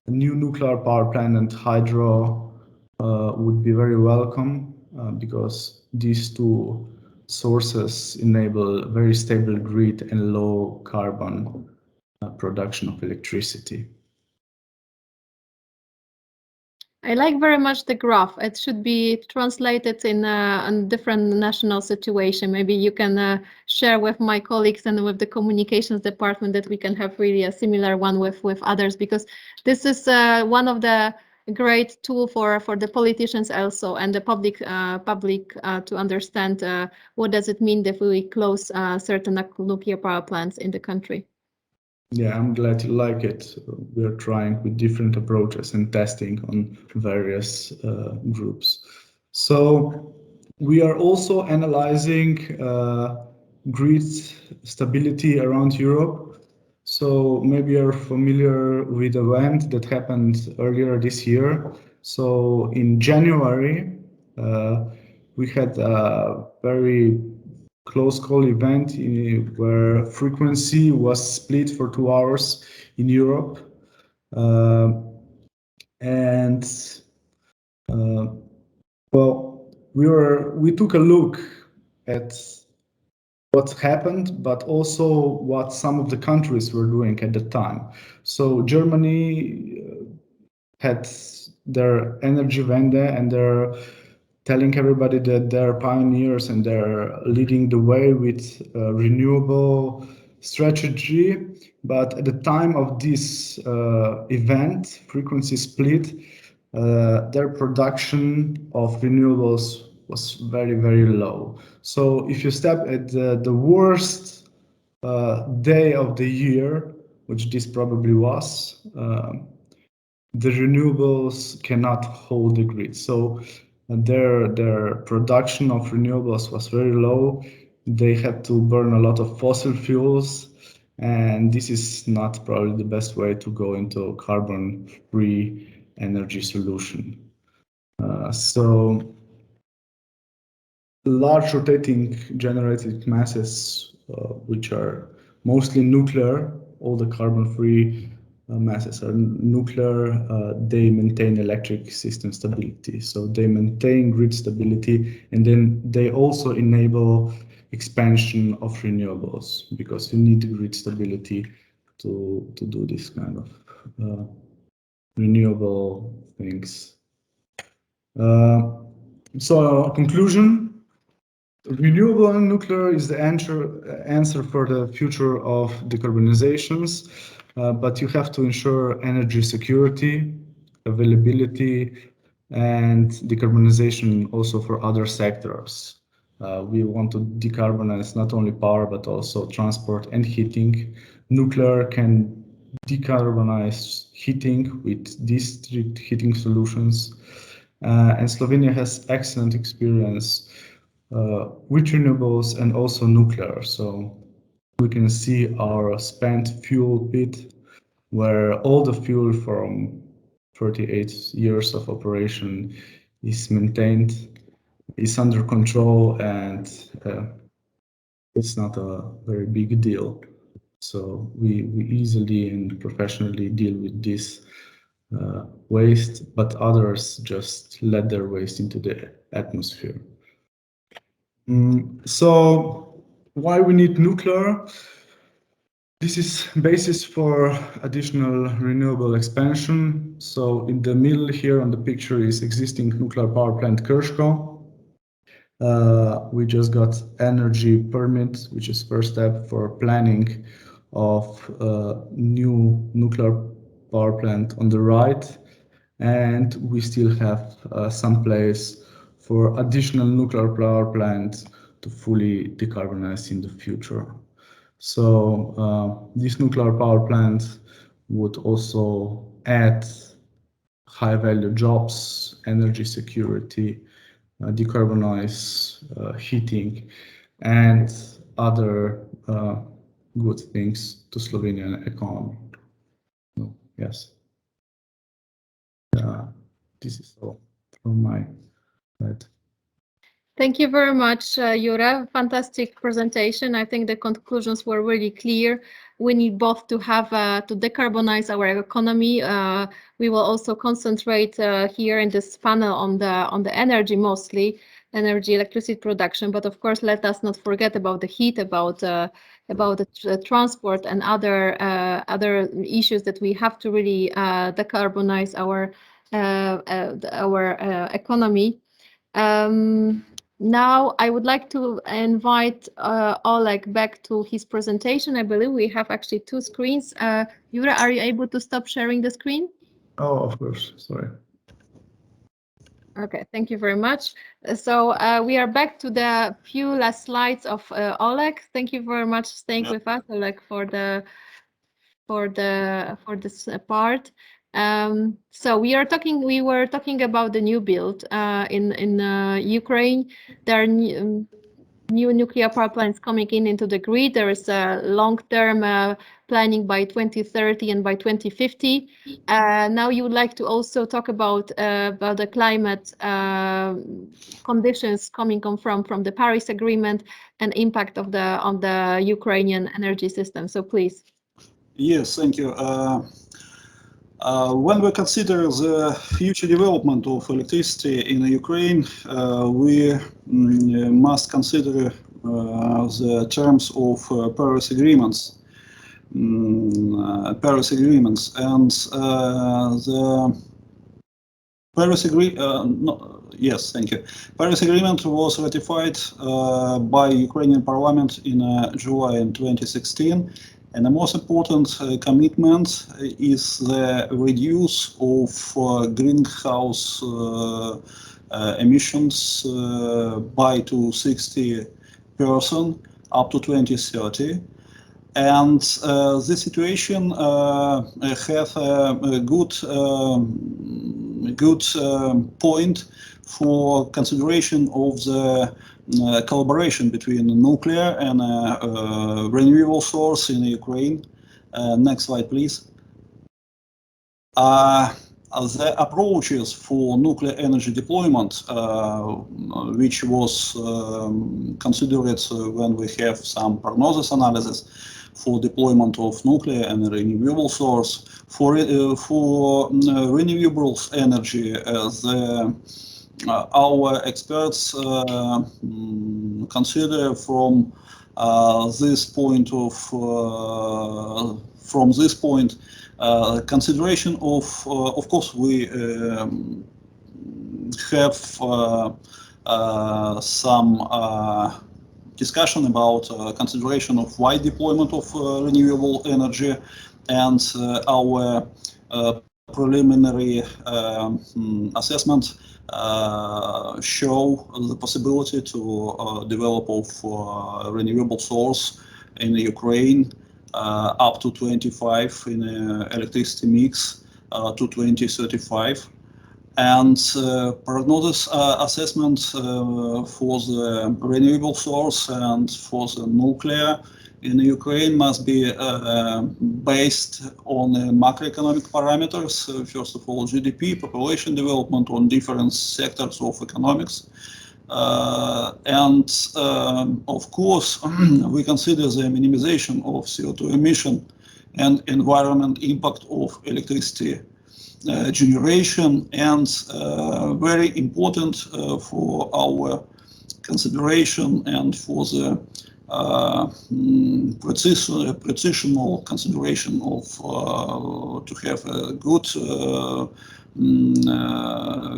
a new nuclear power plant and hydro would be very welcome because these two sources enable very stable grid and low carbon production of electricity. I like very much the graph. It should be translated in a different national situation. Maybe you can share with my colleagues and with the communications department that we can have really a similar one with others, because this is one of the great tool for the politicians also and the public to understand what does it mean if we close certain nuclear power plants in the country. Yeah, I'm glad you like it. We are trying with different approaches and testing on various groups. So We are also analyzing grid stability around Europe. So maybe you're familiar with the event that happened earlier this year. So in January, we had a very close call event where frequency was split for 2 hours in Europe. Well, we took a look at what happened, but also what some of the countries were doing at the time. So Germany had their energy vendor, and they're telling everybody that they're pioneers and they're leading the way with renewable strategy. But at the time of this event, frequency split, their production of renewables was very, very low. So if you step at the worst day of the year, which this probably was, the renewables cannot hold the grid. So their production of renewables was very low. They had to burn a lot of fossil fuels, and this is not probably the best way to go into a carbon-free energy solution. So large rotating generated masses, which are mostly nuclear, all the carbon-free masses are nuclear, they maintain electric system stability. So they maintain grid stability, and then they also enable expansion of renewables, because you need grid stability to do this kind of renewable things. So conclusion, renewable and nuclear is the answer for the future of decarbonizations, but you have to ensure energy security, availability, and decarbonization also for other sectors. We want to decarbonize not only power, but also transport and heating. Nuclear can decarbonize heating with district heating solutions. And Slovenia has excellent experience with renewables and also nuclear. So we can see our spent fuel pit, where all the fuel from 38 years of operation is maintained, is under control, and it's not a very big deal. So we easily and professionally deal with this waste, but others just let their waste into the atmosphere. So why we need nuclear? This is basis for additional renewable expansion. So in the middle here on the picture is existing nuclear power plant Krško. We just got energy permit, which is first step for planning of new nuclear power plant on the right. And we still have some place for additional nuclear power plant to fully decarbonize in the future. So this nuclear power plant would also add high value jobs, energy security, decarbonize heating, and other good things to Slovenian economy. So, yes. This is all from my side. Thank you very much, Jure. Fantastic presentation. I think the conclusions were really clear. We need both to have to decarbonize our economy. We will also concentrate here in this panel on the energy, mostly energy, electricity production. But of course, let us not forget about the heat, about the transport and other issues that we have to really decarbonize our economy. Now I would like to invite Oleg back to his presentation. I believe we have actually two screens. Jure, are you able to stop sharing the screen? Oh, of course, sorry. Okay, thank you very much. So we are back to the few last slides of Oleg. Thank you very much for staying with us, Oleg, for this part. So we were talking about the new build in Ukraine. There are new nuclear power plants coming into the grid. There is a long-term planning by 2030 and by 2050. Now you would like to also talk about the climate conditions coming from the Paris Agreement and impact of on the Ukrainian energy system. So please. Yes, thank you. When we consider the future development of electricity in Ukraine, we must consider the terms of Paris agreements. And the Paris yes, thank you. Paris Agreement was ratified by Ukrainian Parliament in July in 2016. And the most important commitment is the reduce of greenhouse emissions by to 60% up to 2030. And this situation have a good point for consideration of the collaboration between nuclear and renewable source in Ukraine. Next slide, please. The approaches for nuclear energy deployment, which was considered when we have some prognosis analysis for deployment of nuclear and renewable source. For renewables energy, our experts consider from this point consideration of course we have some discussion about consideration of wide deployment of renewable energy, and our preliminary assessment show the possibility to develop of renewable source in Ukraine up to 25 in electricity mix to 2035. And prognosis assessment for the renewable source and for the nuclear in Ukraine must be based on macroeconomic parameters. First of all, GDP, population development on different sectors of economics. And of course, we consider the minimization of CO2 emission and environment impact of electricity generation, and very important for our consideration and for the precisional consideration of to have a good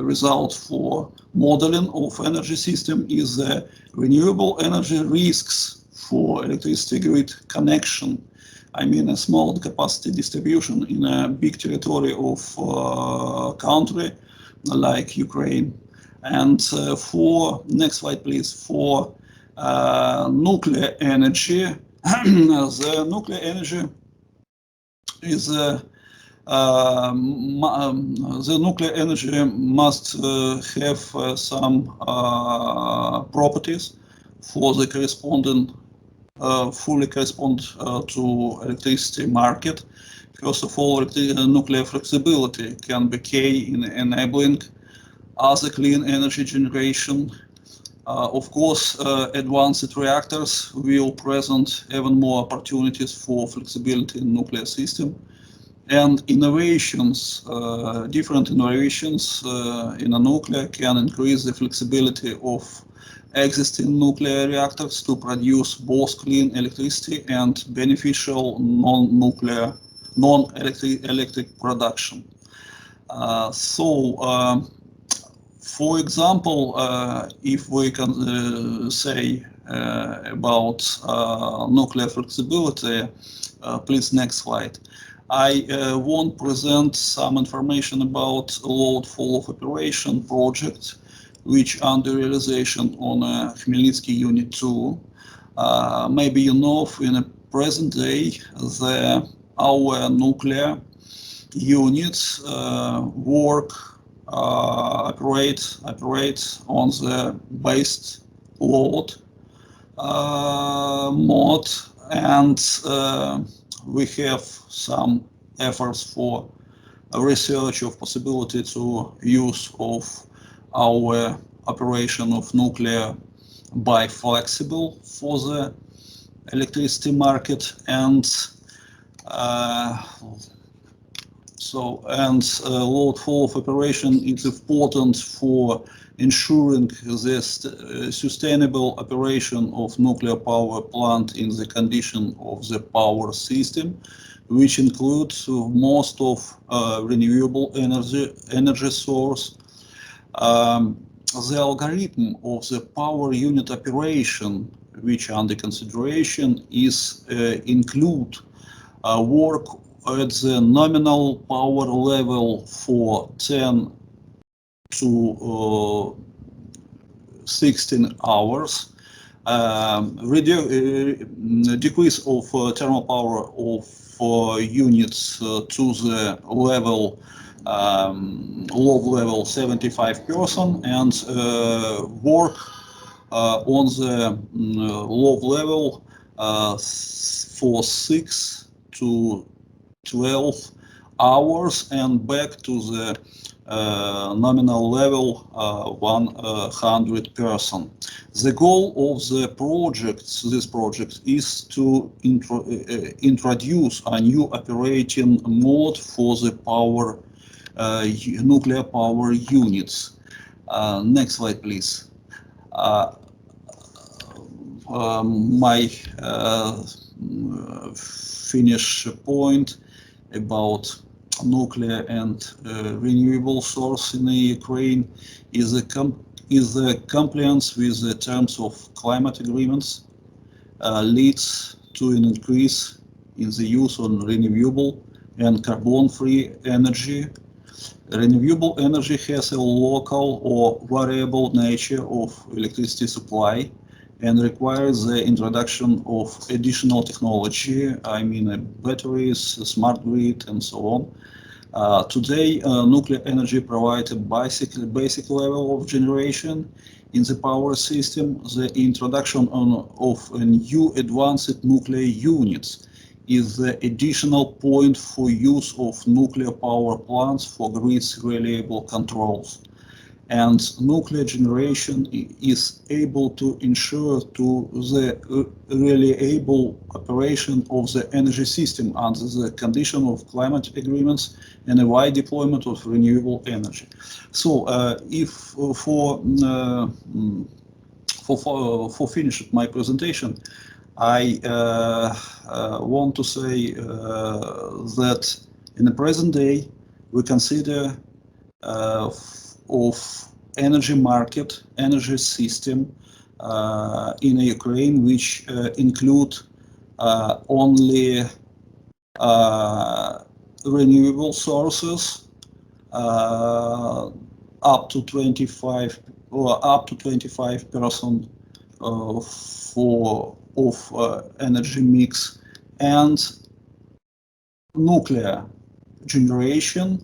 result for modeling of energy system is the renewable energy risks for electricity grid connection. I mean a small capacity distribution in a big territory of country like Ukraine. And for, next slide please, for nuclear energy, the nuclear energy is the nuclear energy must have some properties for the corresponding fully correspond to electricity market. First of all, nuclear flexibility can be key in enabling other clean energy generation. Of course, advanced reactors will present even more opportunities for flexibility in nuclear system. And innovations, different innovations in a nuclear can increase the flexibility of existing nuclear reactors to produce both clean electricity and beneficial non-nuclear, non-electric production. For example, if we can say about nuclear flexibility, please next slide. I want to present some information about load fall of operation project, which under realization on Khmelnytsky Unit 2. Maybe you know, in the present day, our nuclear units operate on the based load mode, and we have some efforts for research of possibility to use of our operation of nuclear by flexible for the electricity market, and load flow of operation is important for ensuring the sustainable operation of nuclear power plant in the condition of the power system, which includes most of renewable energy source. The algorithm of the power unit operation, which under consideration, is include work at the nominal power level for 10 to 16 hours, decrease of thermal power of units to the level low level 75%, and work on the low level for 6 to 12 hours, and back to the nominal level 100%. The goal of the this project is to introduce a new operating mode for the power nuclear power units. Next slide, please. My finish point about nuclear and renewable source in Ukraine is the compliance with the terms of climate agreements leads to an increase in the use of renewable and carbon-free energy. Renewable energy has a local or variable nature of electricity supply and requires the introduction of additional technology, I mean batteries, smart grid, and so on. Today, nuclear energy provides a basic level of generation in the power system. The introduction of new advanced nuclear units is the additional point for use of nuclear power plants for grid's reliable controls. And nuclear generation is able to ensure to the reliable operation of the energy system under the condition of climate agreements and a wide deployment of renewable energy. So, if for finish my presentation, I want to say that in the present day we consider of energy market, energy system in Ukraine, which include only renewable sources up to 25% of energy mix, and nuclear generation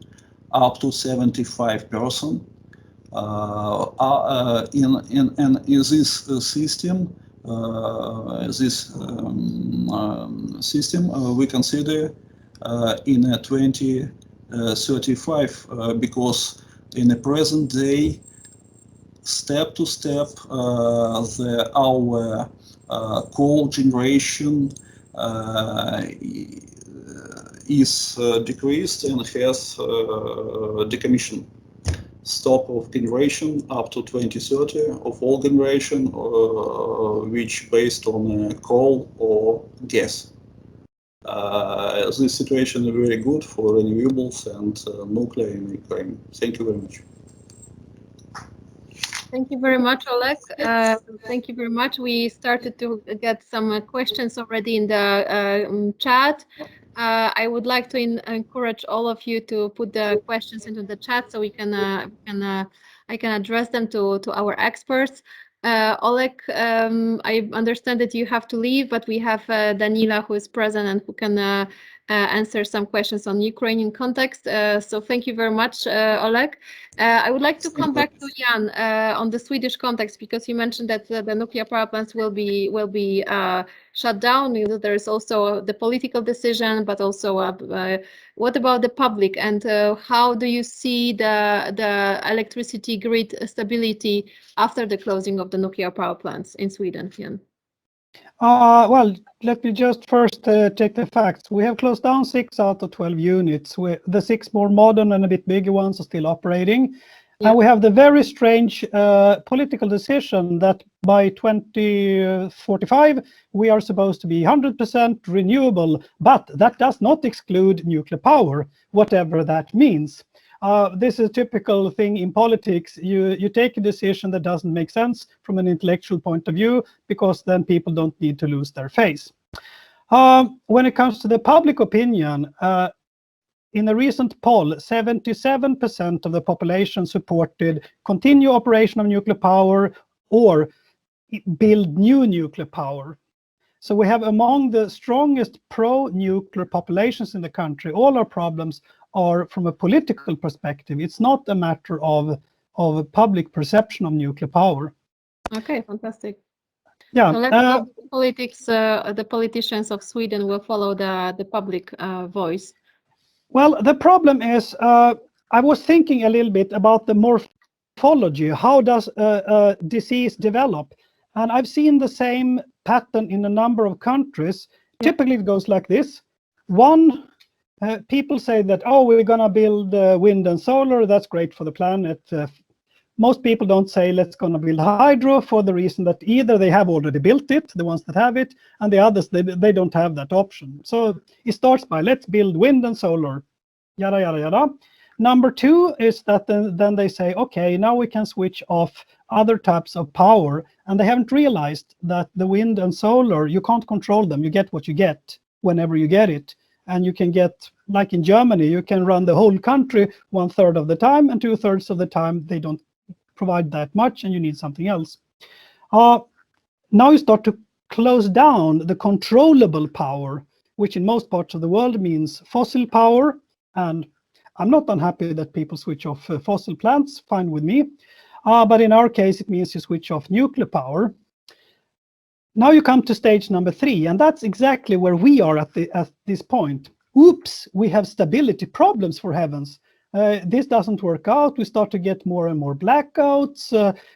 up to 75%. In this system, we consider in 2035 because in the present day, step to step, our coal generation is decreased and has decommissioned. Stop of generation up to 2030 of all generation which based on coal or gas. This situation is very good for renewables and nuclear in Ukraine. Thank you very much. Thank you very much, Oleg. Thank you very much. We started to get some questions already in the chat. I would like to encourage all of you to put the questions into the chat so I can address them to our experts. Oleg, I understand that you have to leave, but we have Danila who is present and who can answer some questions on Ukrainian context. So thank you very much, Oleg. I would like to come back to Jan on the Swedish context, because you mentioned that the nuclear power plants will be shut down. You know, there is also the political decision, but also what about the public, and how do you see the electricity grid stability after the closing of the nuclear power plants in Sweden, Jan? Well, let me just first check the facts. We have closed down 6 out of 12 units. The 6 more modern and a bit bigger ones are still operating. Yeah. And we have the very strange political decision that by 2045, we are supposed to be 100% renewable, but that does not exclude nuclear power, whatever that means. This is a typical thing in politics. You take a decision that doesn't make sense from an intellectual point of view, because then people don't need to lose their face. When it comes to the public opinion, in a recent poll, 77% of the population supported continue operation of nuclear power or build new nuclear power. So we have among the strongest pro-nuclear populations in the country. All our problems are from a political perspective. It's not a matter of public perception of nuclear power. Okay, fantastic. Yeah. So let's hope the politicians of Sweden will follow the public voice. Well, the problem is, I was thinking a little bit about the morphology. How does a disease develop? And I've seen the same pattern in a number of countries. Yeah. Typically, it goes like this. People say that, oh, we're going to build wind and solar. That's great for the planet. Most people don't say, let's going to build hydro, for the reason that either they have already built it, the ones that have it, and the others, they don't have that option. So it starts by, let's build wind and solar, yada, yada, yada. Number 2 is that then they say, okay, now we can switch off other types of power. And they haven't realized that the wind and solar, you can't control them. You get what you get whenever you get it. And you can get, like in Germany, you can run the whole country 1/3 of the time, and 2/3 of the time they don't provide that much, and you need something else. Now you start to close down the controllable power, which in most parts of the world means fossil power. And I'm not unhappy that people switch off fossil plants, fine with me. But in our case, it means you switch off nuclear power. Now you come to stage number 3, and that's exactly where we are at this point. Oops, we have stability problems, for heavens. This doesn't work out. We start to get more and more blackouts.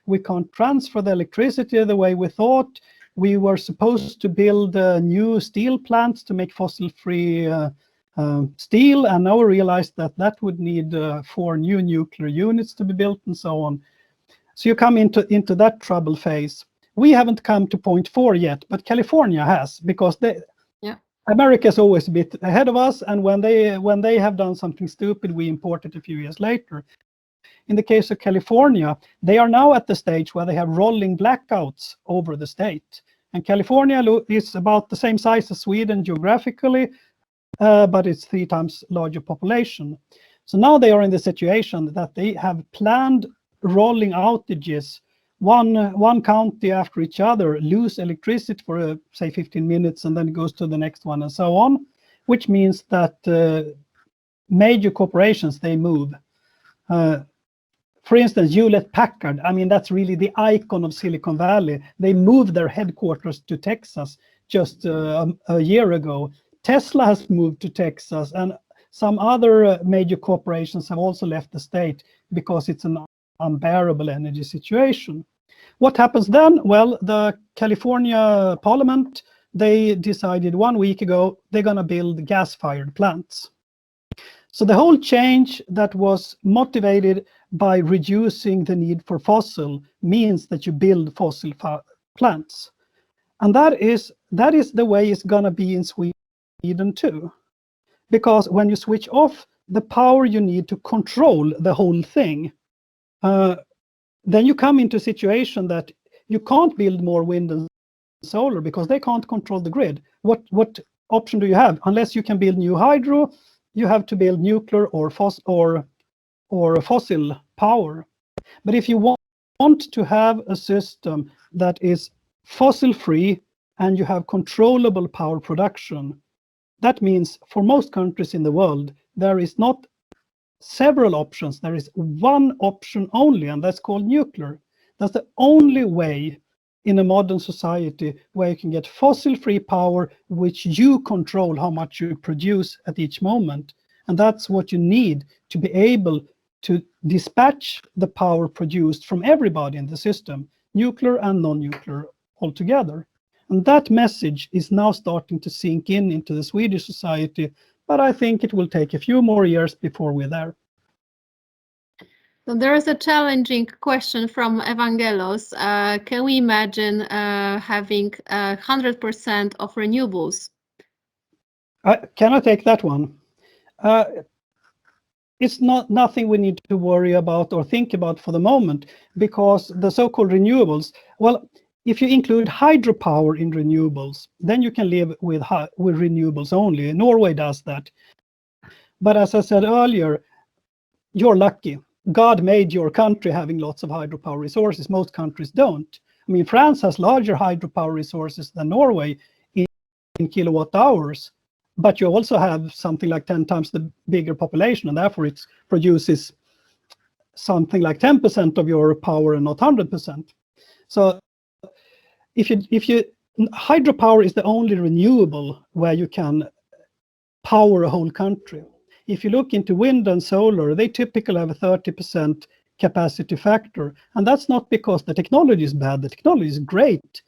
We can't transfer the electricity the way we thought. We were supposed to build new steel plants to make fossil-free steel, and now we realized that that would need 4 new nuclear units to be built, and so on. So you come into that trouble phase. We haven't come to point 4 yet, but California has, because America is always a bit ahead of us, and when they have done something stupid, we import it a few years later. In the case of California, they are now at the stage where they have rolling blackouts over the state. And California is about the same size as Sweden geographically, but it's 3 times larger population. So now they are in the situation that they have planned rolling outages. One county after each other lose electricity for say 15 minutes, and then it goes to the next one, and so on, which means that major corporations, they move. For instance, Hewlett-Packard, I mean, that's really the icon of Silicon Valley. They moved their headquarters to Texas just a year ago. Tesla has moved to Texas, and some other major corporations have also left the state because it's an unbearable energy situation. What happens then? Well, the California Parliament, they decided 1 week ago they're going to build gas-fired plants. So the whole change that was motivated by reducing the need for fossil means that you build fossil plants. And that is the way it's going to be in Sweden too. Because when you switch off the power you need to control the whole thing, then you come into a situation that you can't build more wind and solar because they can't control the grid. What option do you have? Unless you can build new hydro, you have to build nuclear or fossil power. But if you want to have a system that is fossil free and you have controllable power production, That means for most countries in the world, there is not several options. There is one option only, and that's called nuclear. That's the only way in a modern society where you can get fossil-free power, which you control how much you produce at each moment. And that's what you need to be able to dispatch the power produced from everybody in the system, nuclear and non-nuclear altogether. And that message is now starting to sink in into the Swedish society, but I think it will take a few more years before we're there. So there is a challenging question from Evangelos. Can we imagine having 100% of renewables? Can I take that one? It's nothing we need to worry about or think about for the moment, because the so-called renewables, well, if you include hydropower in renewables, then you can live with renewables only. Norway does that. But as I said earlier, you're lucky. God made your country having lots of hydropower resources. Most countries don't. I mean, France has larger hydropower resources than Norway in kilowatt hours, but you also have something like 10 times the bigger population, and therefore it produces something like 10% of your power and not 100%. So if you hydropower is the only renewable where you can power a whole country. If you look into wind and solar, they typically have a 30% capacity factor. And that's not because the technology is bad, the technology is great,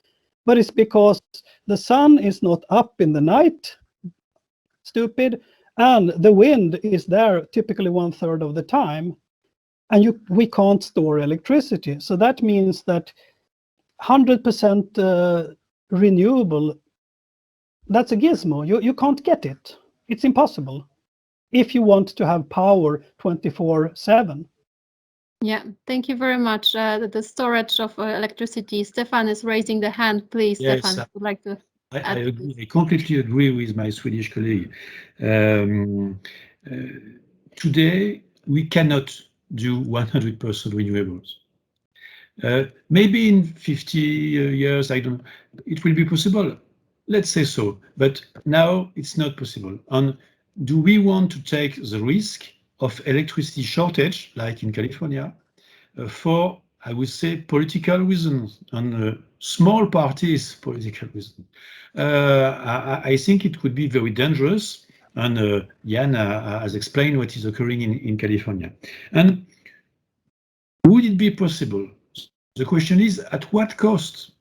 but it's because the sun is not up in the night, stupid, and the wind is there typically 1/3 of the time, and we can't store electricity. So that means that 100% renewable, that's a gizmo. You can't get it. It's impossible if you want to have power 24/7. Yeah, thank you very much. The storage of electricity. Stefan is raising the hand, please. Yes, Stefan, would like to I agree. I completely agree with my Swedish colleague. Today, we cannot do 100% renewables. Maybe in 50 years, I don't know, it will be possible. Let's say so, but now it's not possible. And do we want to take the risk of electricity shortage, like in California, for, I would say, political reasons and small parties' political reasons? I think it would be very dangerous, and Jan has explained what is occurring in California. And would it be possible? The question is, at what cost?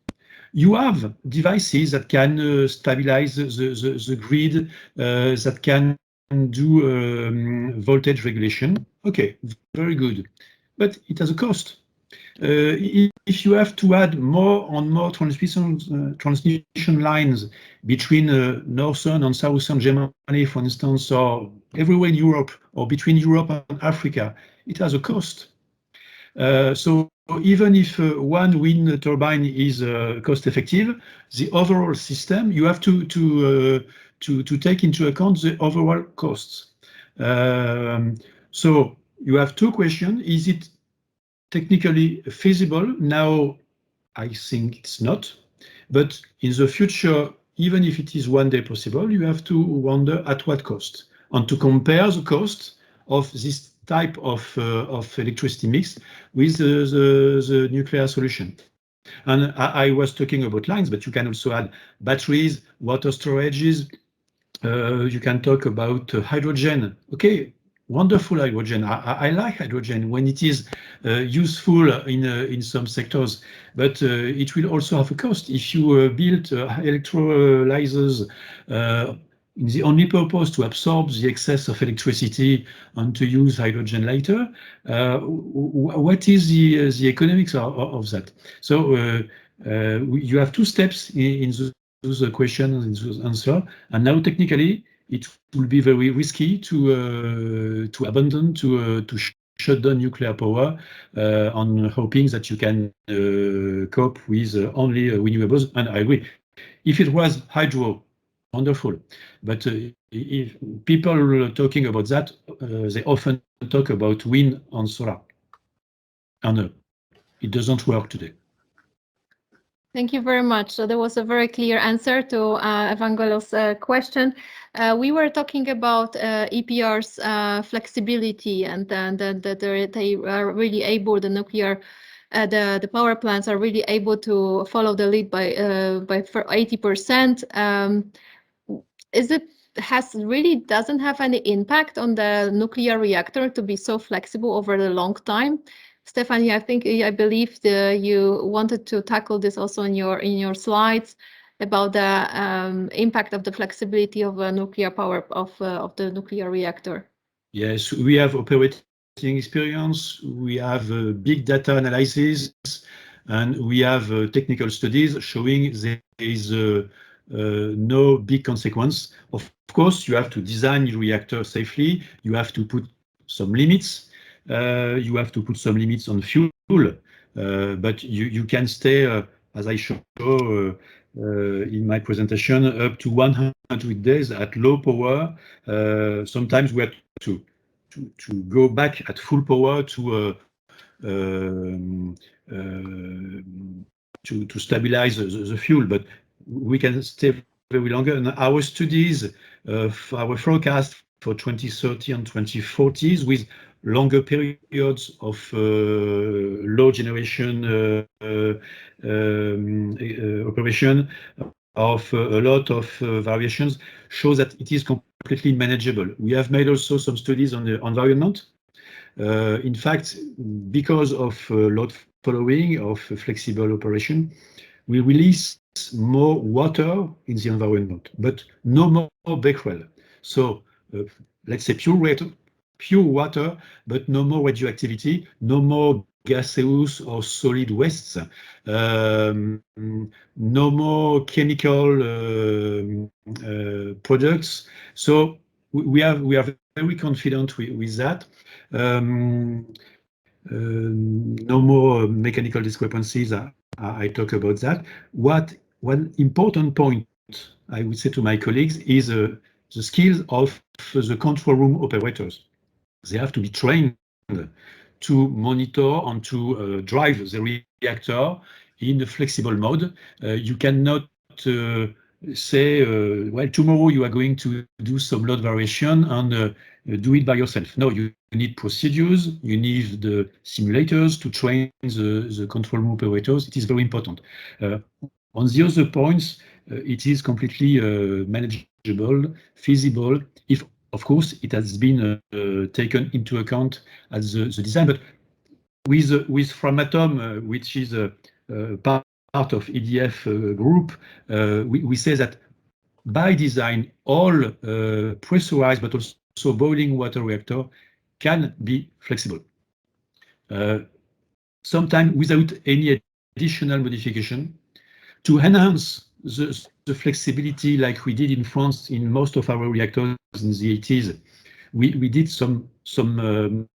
You have devices that can stabilize the grid, that can do voltage regulation. Okay, very good, but it has a cost. If you have to add more and more transmission lines between northern and southern Germany, for instance, or everywhere in Europe, or between Europe and Africa, it has a cost. So even if one wind turbine is cost effective, the overall system, you have to take into account the overall costs. So you have two questions. Is it technically feasible? Now, I think it's not. But in the future, even if it is one day possible, you have to wonder at what cost, and to compare the cost of this type of electricity mix with the nuclear solution. And I was talking about lines, but you can also add batteries, water storages. You can talk about hydrogen. Okay, wonderful hydrogen. I like hydrogen when it is useful in some sectors, but it will also have a cost. If you build electrolyzers the only purpose to absorb the excess of electricity and to use hydrogen later, what is the economics of that? So you have two steps in those questions, in those answers, and now technically it will be very risky to abandon, to shut down nuclear power on hoping that you can cope with only renewables. And I agree, if it was hydro, wonderful. But if people are talking about that, they often talk about wind and solar. And it doesn't work today. Thank you very much. So there was a very clear answer to Evangelos' question. We were talking about EPR's flexibility and that they are really able, the nuclear, the power plants are really able to follow the lead by 80%. Is it doesn't have any impact on the nuclear reactor to be so flexible over the long time? Stephane, I believe you wanted to tackle this also in your slides about the impact of the flexibility of nuclear power of the nuclear reactor. Yes, we have operating experience, we have big data analysis, and we have technical studies showing there is no big consequence. Of course, you have to design your reactor safely. You have to put some limits. You have to put some limits on fuel, but you can stay, as I show in my presentation, up to 100 days at low power. Sometimes we have to go back at full power to stabilize the fuel, but we can stay very longer. And our studies, our forecast for 2030 and 2040s with longer periods of low generation operation of a lot of variations shows that it is completely manageable. We have made also some studies on the environment. In fact, because of load following of flexible operation, we release more water in the environment, but no more becquerel. So let's say pure water, but no more radioactivity, no more gaseous or solid wastes, no more chemical products. So we are very confident with that. No more mechanical discrepancies. I talk about that. One important point I would say to my colleagues is the skills of the control room operators. They have to be trained to monitor and to drive the reactor in a flexible mode. You cannot say, well, tomorrow you are going to do some load variation and do it by yourself. No, you need procedures, you need the simulators to train the control room operators. It is very important. On the other points, it is completely manageable, feasible, if of course it has been taken into account as the design. But with Framatome, which is a part of EDF group, we say that by design, all pressurized but also boiling water reactor can be flexible. Sometimes without any additional modification, to enhance the flexibility like we did in France in most of our reactors in the 80s. We did some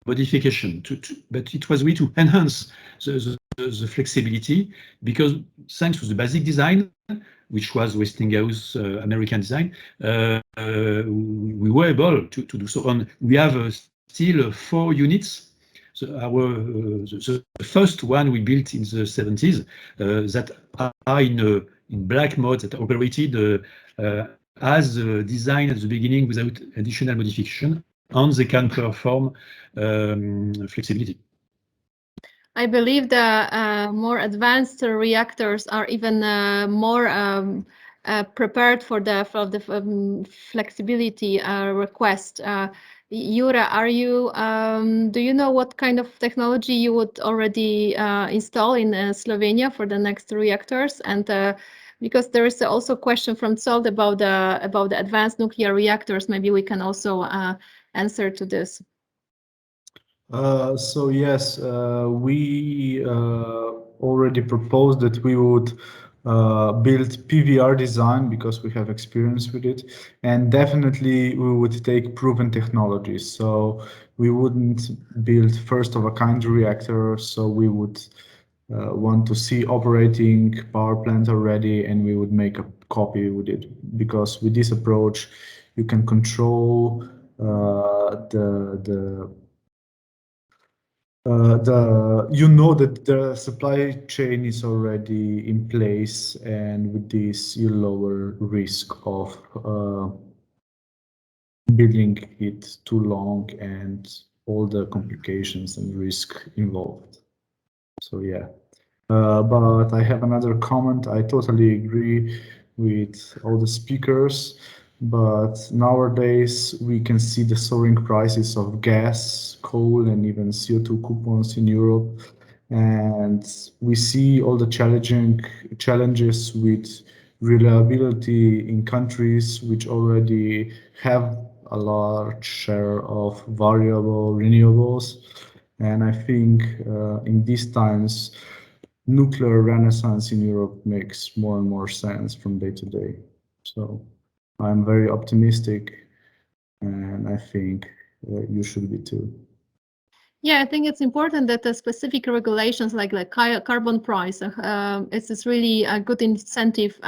modification, but it was really to enhance the flexibility, because thanks to the basic design, which was Westinghouse American design, we were able to do so. And we have still 4 units. So the first one we built in the 70s that are in black mode, that operated as designed at the beginning without additional modification, and they can perform flexibility. I believe the more advanced reactors are even more prepared for the flexibility request. Jure, do you know what kind of technology you would already install in Slovenia for the next reactors? And because there is also a question from Sold about the advanced nuclear reactors, maybe we can also answer to this. So yes, we already proposed that we would build PVR design because we have experience with it, and definitely we would take proven technologies. So we wouldn't build first of a kind reactor. So we would want to see operating power plants already, and we would make a copy with it, because with this approach you can control the you know that the supply chain is already in place, and with this you lower risk of building it too long and all the complications and risk involved. So yeah, but I have another comment. I totally agree with all the speakers, but nowadays we can see the soaring prices of gas, coal, and even CO2 coupons in Europe, and we see all the challenges with reliability in countries which already have a large share of variable renewables. And I think in these times, nuclear renaissance in Europe makes more and more sense from day to day. So I'm very optimistic, and I think you should be too. Yeah, I think it's important that the specific regulations like carbon price, it's really a good incentive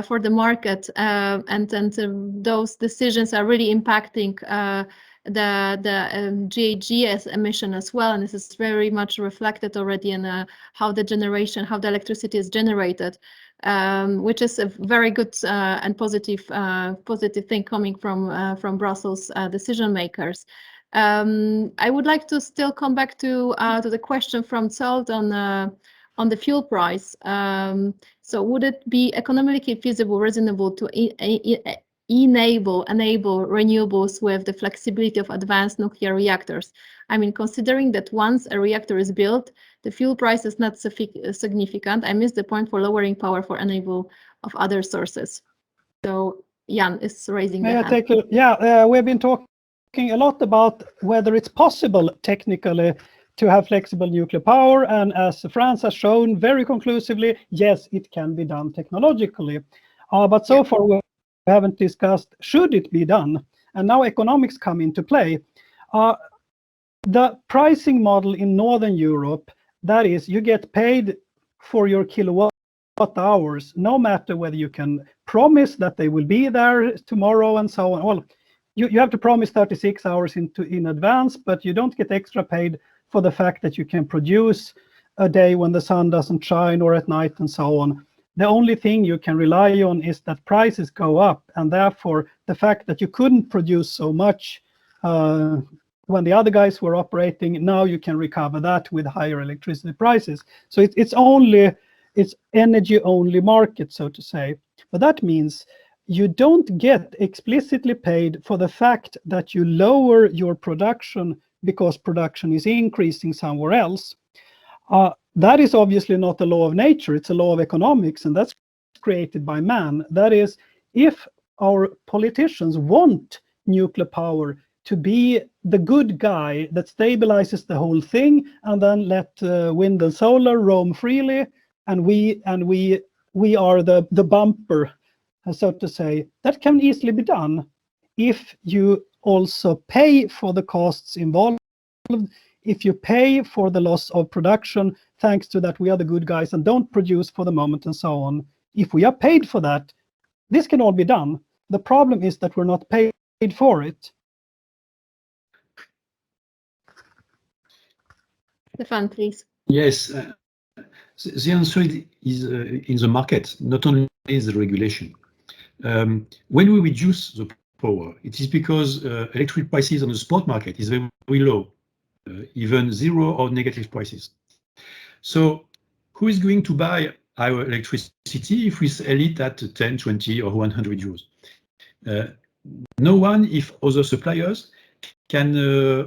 for the market, and those decisions are really impacting the GHGs emission as well, and this is very much reflected already in how the electricity is generated, which is a very good and positive thing coming from Brussels decision makers. I would like to still come back to the question from Zolt on the fuel price. So would it be economically feasible, reasonable to enable renewables with the flexibility of advanced nuclear reactors? I mean, considering that once a reactor is built, the fuel price is not significant. I missed the point for lowering power for enable of other sources. So Jan is raising the hand. We've been talking a lot about whether it's possible technically to have flexible nuclear power, and as France has shown very conclusively, yes, it can be done technologically. But so far we haven't discussed should it be done, and now economics come into play. The pricing model in Northern Europe, that is, you get paid for your kilowatt hours, no matter whether you can promise that they will be there tomorrow and so on. Well, you have to promise 36 hours in advance, but you don't get extra paid for the fact that you can produce a day when the sun doesn't shine or at night and so on. The only thing you can rely on is that prices go up, and therefore the fact that you couldn't produce so much when the other guys were operating, now you can recover that with higher electricity prices. So it's energy only market, so to say. But that means you don't get explicitly paid for the fact that you lower your production because production is increasing somewhere else. That is obviously not a law of nature, it's a law of economics, and that's created by man. That is, if our politicians want nuclear power to be the good guy that stabilizes the whole thing and then let wind and solar roam freely, and we are the bumper, so to say, that can easily be done if you also pay for the costs involved, if you pay for the loss of production, thanks to that we are the good guys and don't produce for the moment and so on. If we are paid for that, this can all be done. The problem is that we're not paid for it. Stephane, please. Yes, the answer is in the market, not only in the regulation. When we reduce the power, it is because electric prices on the spot market is very low, even zero or negative prices. So who is going to buy our electricity if we sell it at 10, 20 or 100 euros? No one, if other suppliers can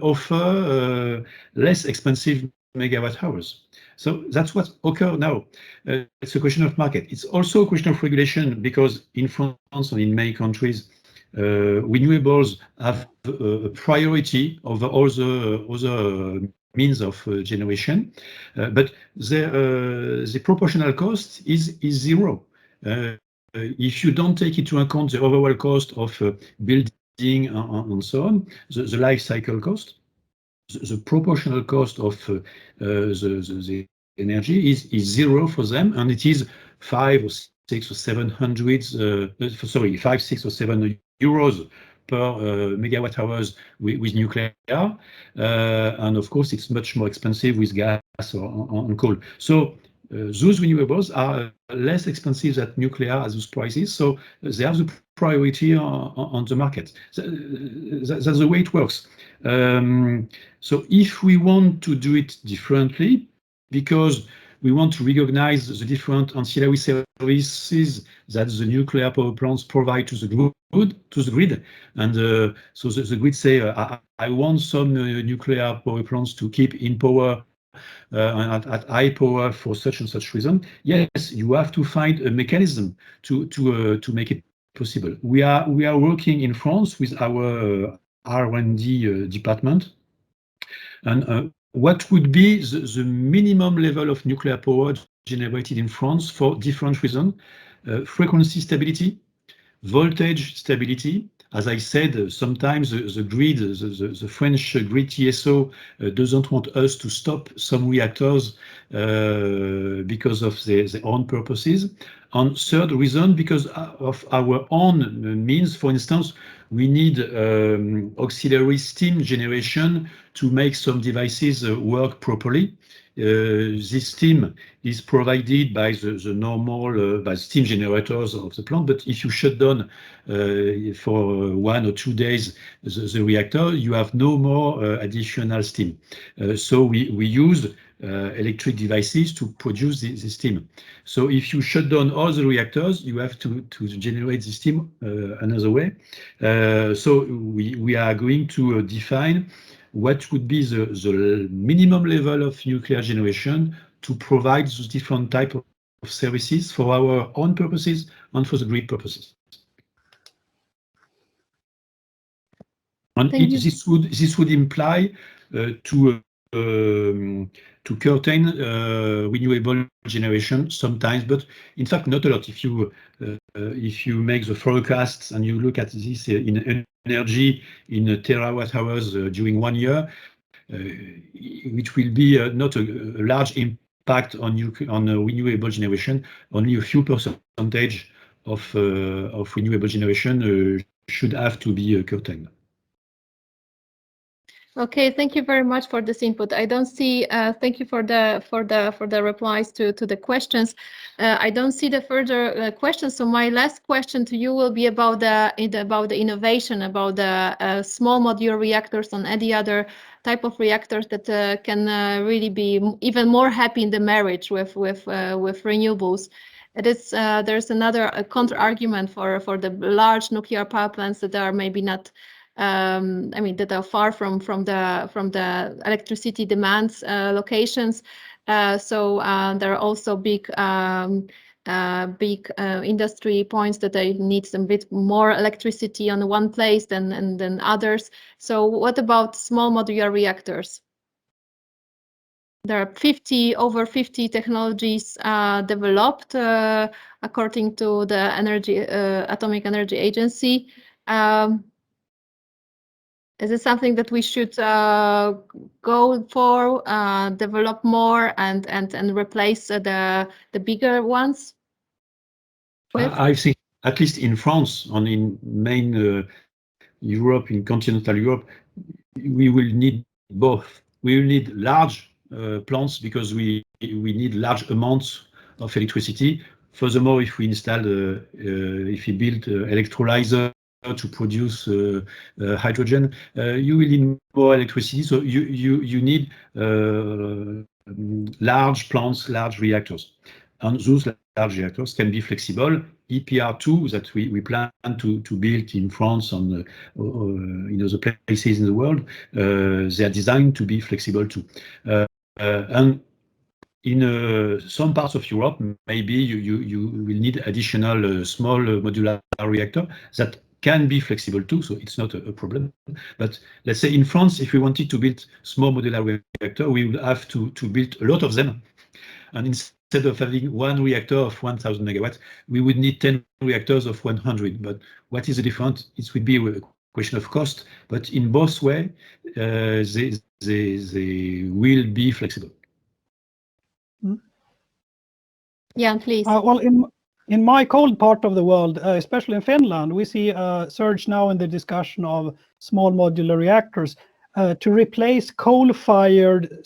offer less expensive megawatt hours. So that's what occurs now. It's a question of market. It's also a question of regulation, because in France and in many countries, renewables have a priority over all the other means of generation, but the proportional cost is zero. If you don't take into account the overall cost of building and so on, the life cycle cost, the proportional cost of the energy is zero for them, and it is 5, 6 or 7 euros per megawatt hours with nuclear, and of course it's much more expensive with gas or on coal. So those renewables are less expensive than nuclear at those prices, so they have the priority on the market. That's the way it works. So if we want to do it differently, because we want to recognize the different ancillary services that the nuclear power plants provide to the grid, and so the grid say, I want some nuclear power plants to keep in power at high power for such and such reason. Yes, you have to find a mechanism to make it possible. We are working in France with our R&D department, and what would be the minimum level of nuclear power generated in France for different reasons: frequency stability, voltage stability. As I said, sometimes the grid, the French grid TSO doesn't want us to stop some reactors because of their own purposes. And third reason, because of our own means. For instance, we need auxiliary steam generation to make some devices work properly. This steam is provided by the normal by steam generators of the plant, but if you shut down for 1 or 2 days the reactor, you have no more additional steam. So we use electric devices to produce the steam. So if you shut down all the reactors, you have to generate the steam another way. So we are going to define what would be the minimum level of nuclear generation to provide those different type of services for our own purposes and for the grid purposes. And this would imply to curtain renewable generation sometimes, but in fact not a lot. If you make the forecasts and you look at this in energy in terawatt hours during 1 year, it will be not a large impact on renewable generation. Only a few percentage of renewable generation should have to be curtailed. Okay, thank you very much for this input. I don't see. Thank you for the replies to the questions. I don't see the further questions. So my last question to you will be about the innovation, about the small modular reactors and any other type of reactors that can really be even more happy in the marriage with renewables. It is there's another counter argument for the large nuclear power plants that are maybe not. I mean, that are far from the electricity demands locations. So there are also big industry points that they need some bit more electricity on one place than others. So what about small modular reactors? There are over 50 technologies developed according to the Atomic Energy Agency. Is it something that we should go for, develop more, and replace the bigger ones with? I think, at least in France and in main Europe, in continental Europe, we will need both. We will need large plants because we need large amounts of electricity. Furthermore, if we install, if we build electrolyzer to produce hydrogen, you will need more electricity. So you need large plants, large reactors, and those large reactors can be flexible. EPR2 that we plan to build in France and in other places in the world, they are designed to be flexible too. And in some parts of Europe, maybe you will need additional small modular reactor that can be flexible too, so it's not a problem. But let's say in France, if we wanted to build small modular reactor, we would have to build a lot of them. And instead of having one reactor of 1,000 megawatts, we would need 10 reactors of 100. But what is the difference? It would be a question of cost, but in both ways, they will be flexible. Yeah, please. Well, in my cold part of the world, especially in Finland, we see a surge now in the discussion of small modular reactors to replace coal-fired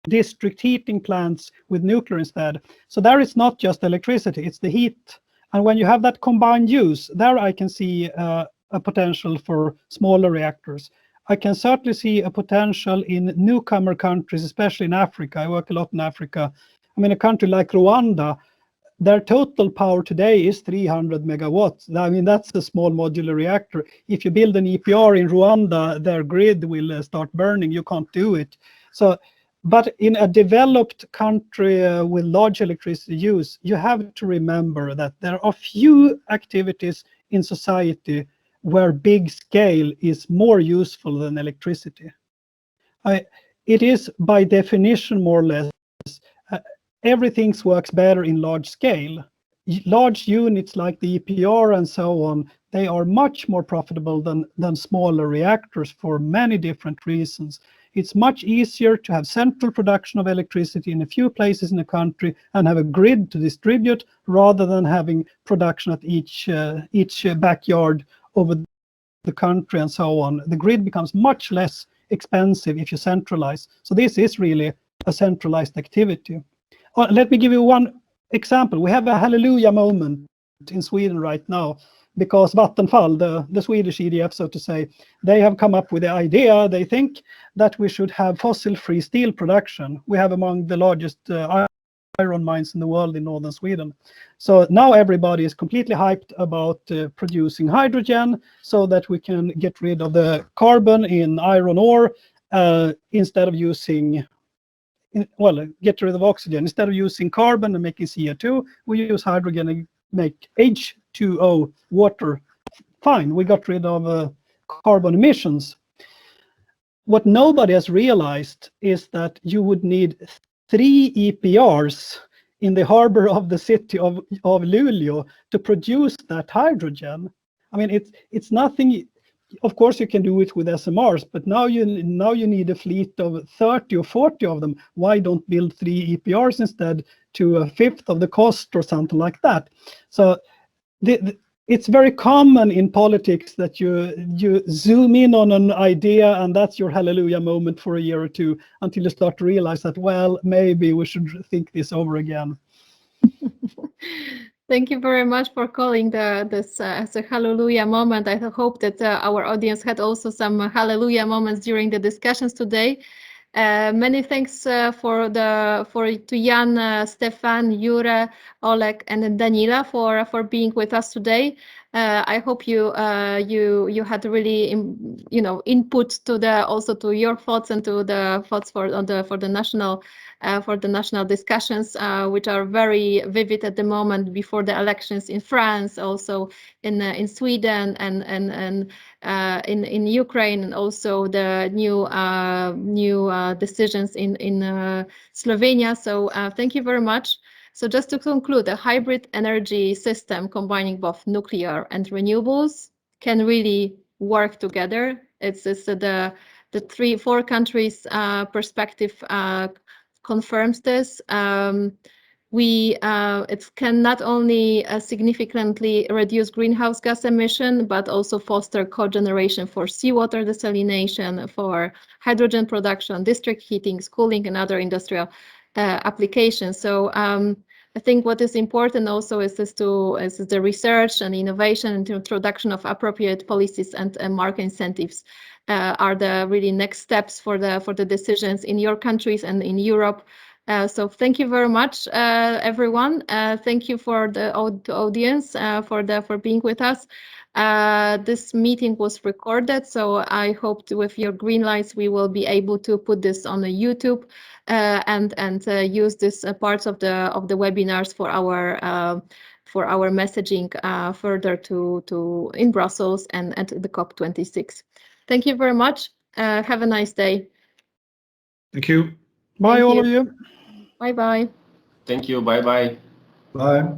district heating plants with nuclear instead. So there it's not just electricity, it's the heat. And when you have that combined use, there I can see a potential for smaller reactors. I can certainly see a potential in newcomer countries, especially in Africa. I work a lot in Africa. I mean, a country like Rwanda, their total power today is 300 megawatts. I mean, that's a small modular reactor. If you build an EPR in Rwanda, their grid will start burning. You can't do it. So, but in a developed country with large electricity use, you have to remember that there are few activities in society where big scale is more useful than electricity. It is by definition more or less, everything works better in large scale. Large units like the EPR and so on, they are much more profitable than smaller reactors for many different reasons. It's much easier to have central production of electricity in a few places in a country and have a grid to distribute rather than having production at each backyard over the country and so on. The grid becomes much less expensive if you centralize. So this is really a centralized activity. Let me give you one example. We have a hallelujah moment in Sweden right now because Vattenfall, the Swedish EDF, so to say, they have come up with the idea, they think, that we should have fossil-free steel production. We have among the largest iron mines in the world in northern Sweden. So now everybody is completely hyped about producing hydrogen so that we can get rid of the carbon in iron ore instead of using, get rid of oxygen. Instead of using carbon and making CO2, we use hydrogen and make H2O, water. Fine, we got rid of carbon emissions. What nobody has realized is that you would need 3 EPRs in the harbor of the city of Luleå to produce that hydrogen. I mean, it's nothing. Of course, you can do it with SMRs, but now you need a fleet of 30 or 40 of them. Why don't build 3 EPRs instead to a fifth of the cost or something like that? So it's very common in politics that you zoom in on an idea and that's your hallelujah moment for a year or two until you start to realize that, well, maybe we should think this over again. Thank you very much for calling this as a hallelujah moment. I hope that our audience had also some hallelujah moments during the discussions today. Many thanks to Jan, Stephane, Jure, Oleg, and Danila for being with us today. I hope you had really input to also to your thoughts and to the thoughts for the national discussions, which are very vivid at the moment before the elections in France, also in Sweden and in Ukraine, and also the new decisions in Slovenia. So thank you very much. So just to conclude, a hybrid energy system combining both nuclear and renewables can really work together. It's the 3-4 countries perspective confirms this. It can not only significantly reduce greenhouse gas emission, but also foster cogeneration for seawater desalination, for hydrogen production, district heating, cooling, and other industrial applications. So I think what is important also is the research and innovation and introduction of appropriate policies and market incentives are the really next steps for the decisions in your countries and in Europe. So thank you very much, everyone. Thank you for the audience for being with us. This meeting was recorded, so I hope with your green lights we will be able to put this on the YouTube and use this parts of the webinars for our messaging further to in Brussels and at the COP26. Thank you very much. Have a nice day. Thank you. Bye, all of you. Bye-bye. Thank you. Bye-bye. Bye.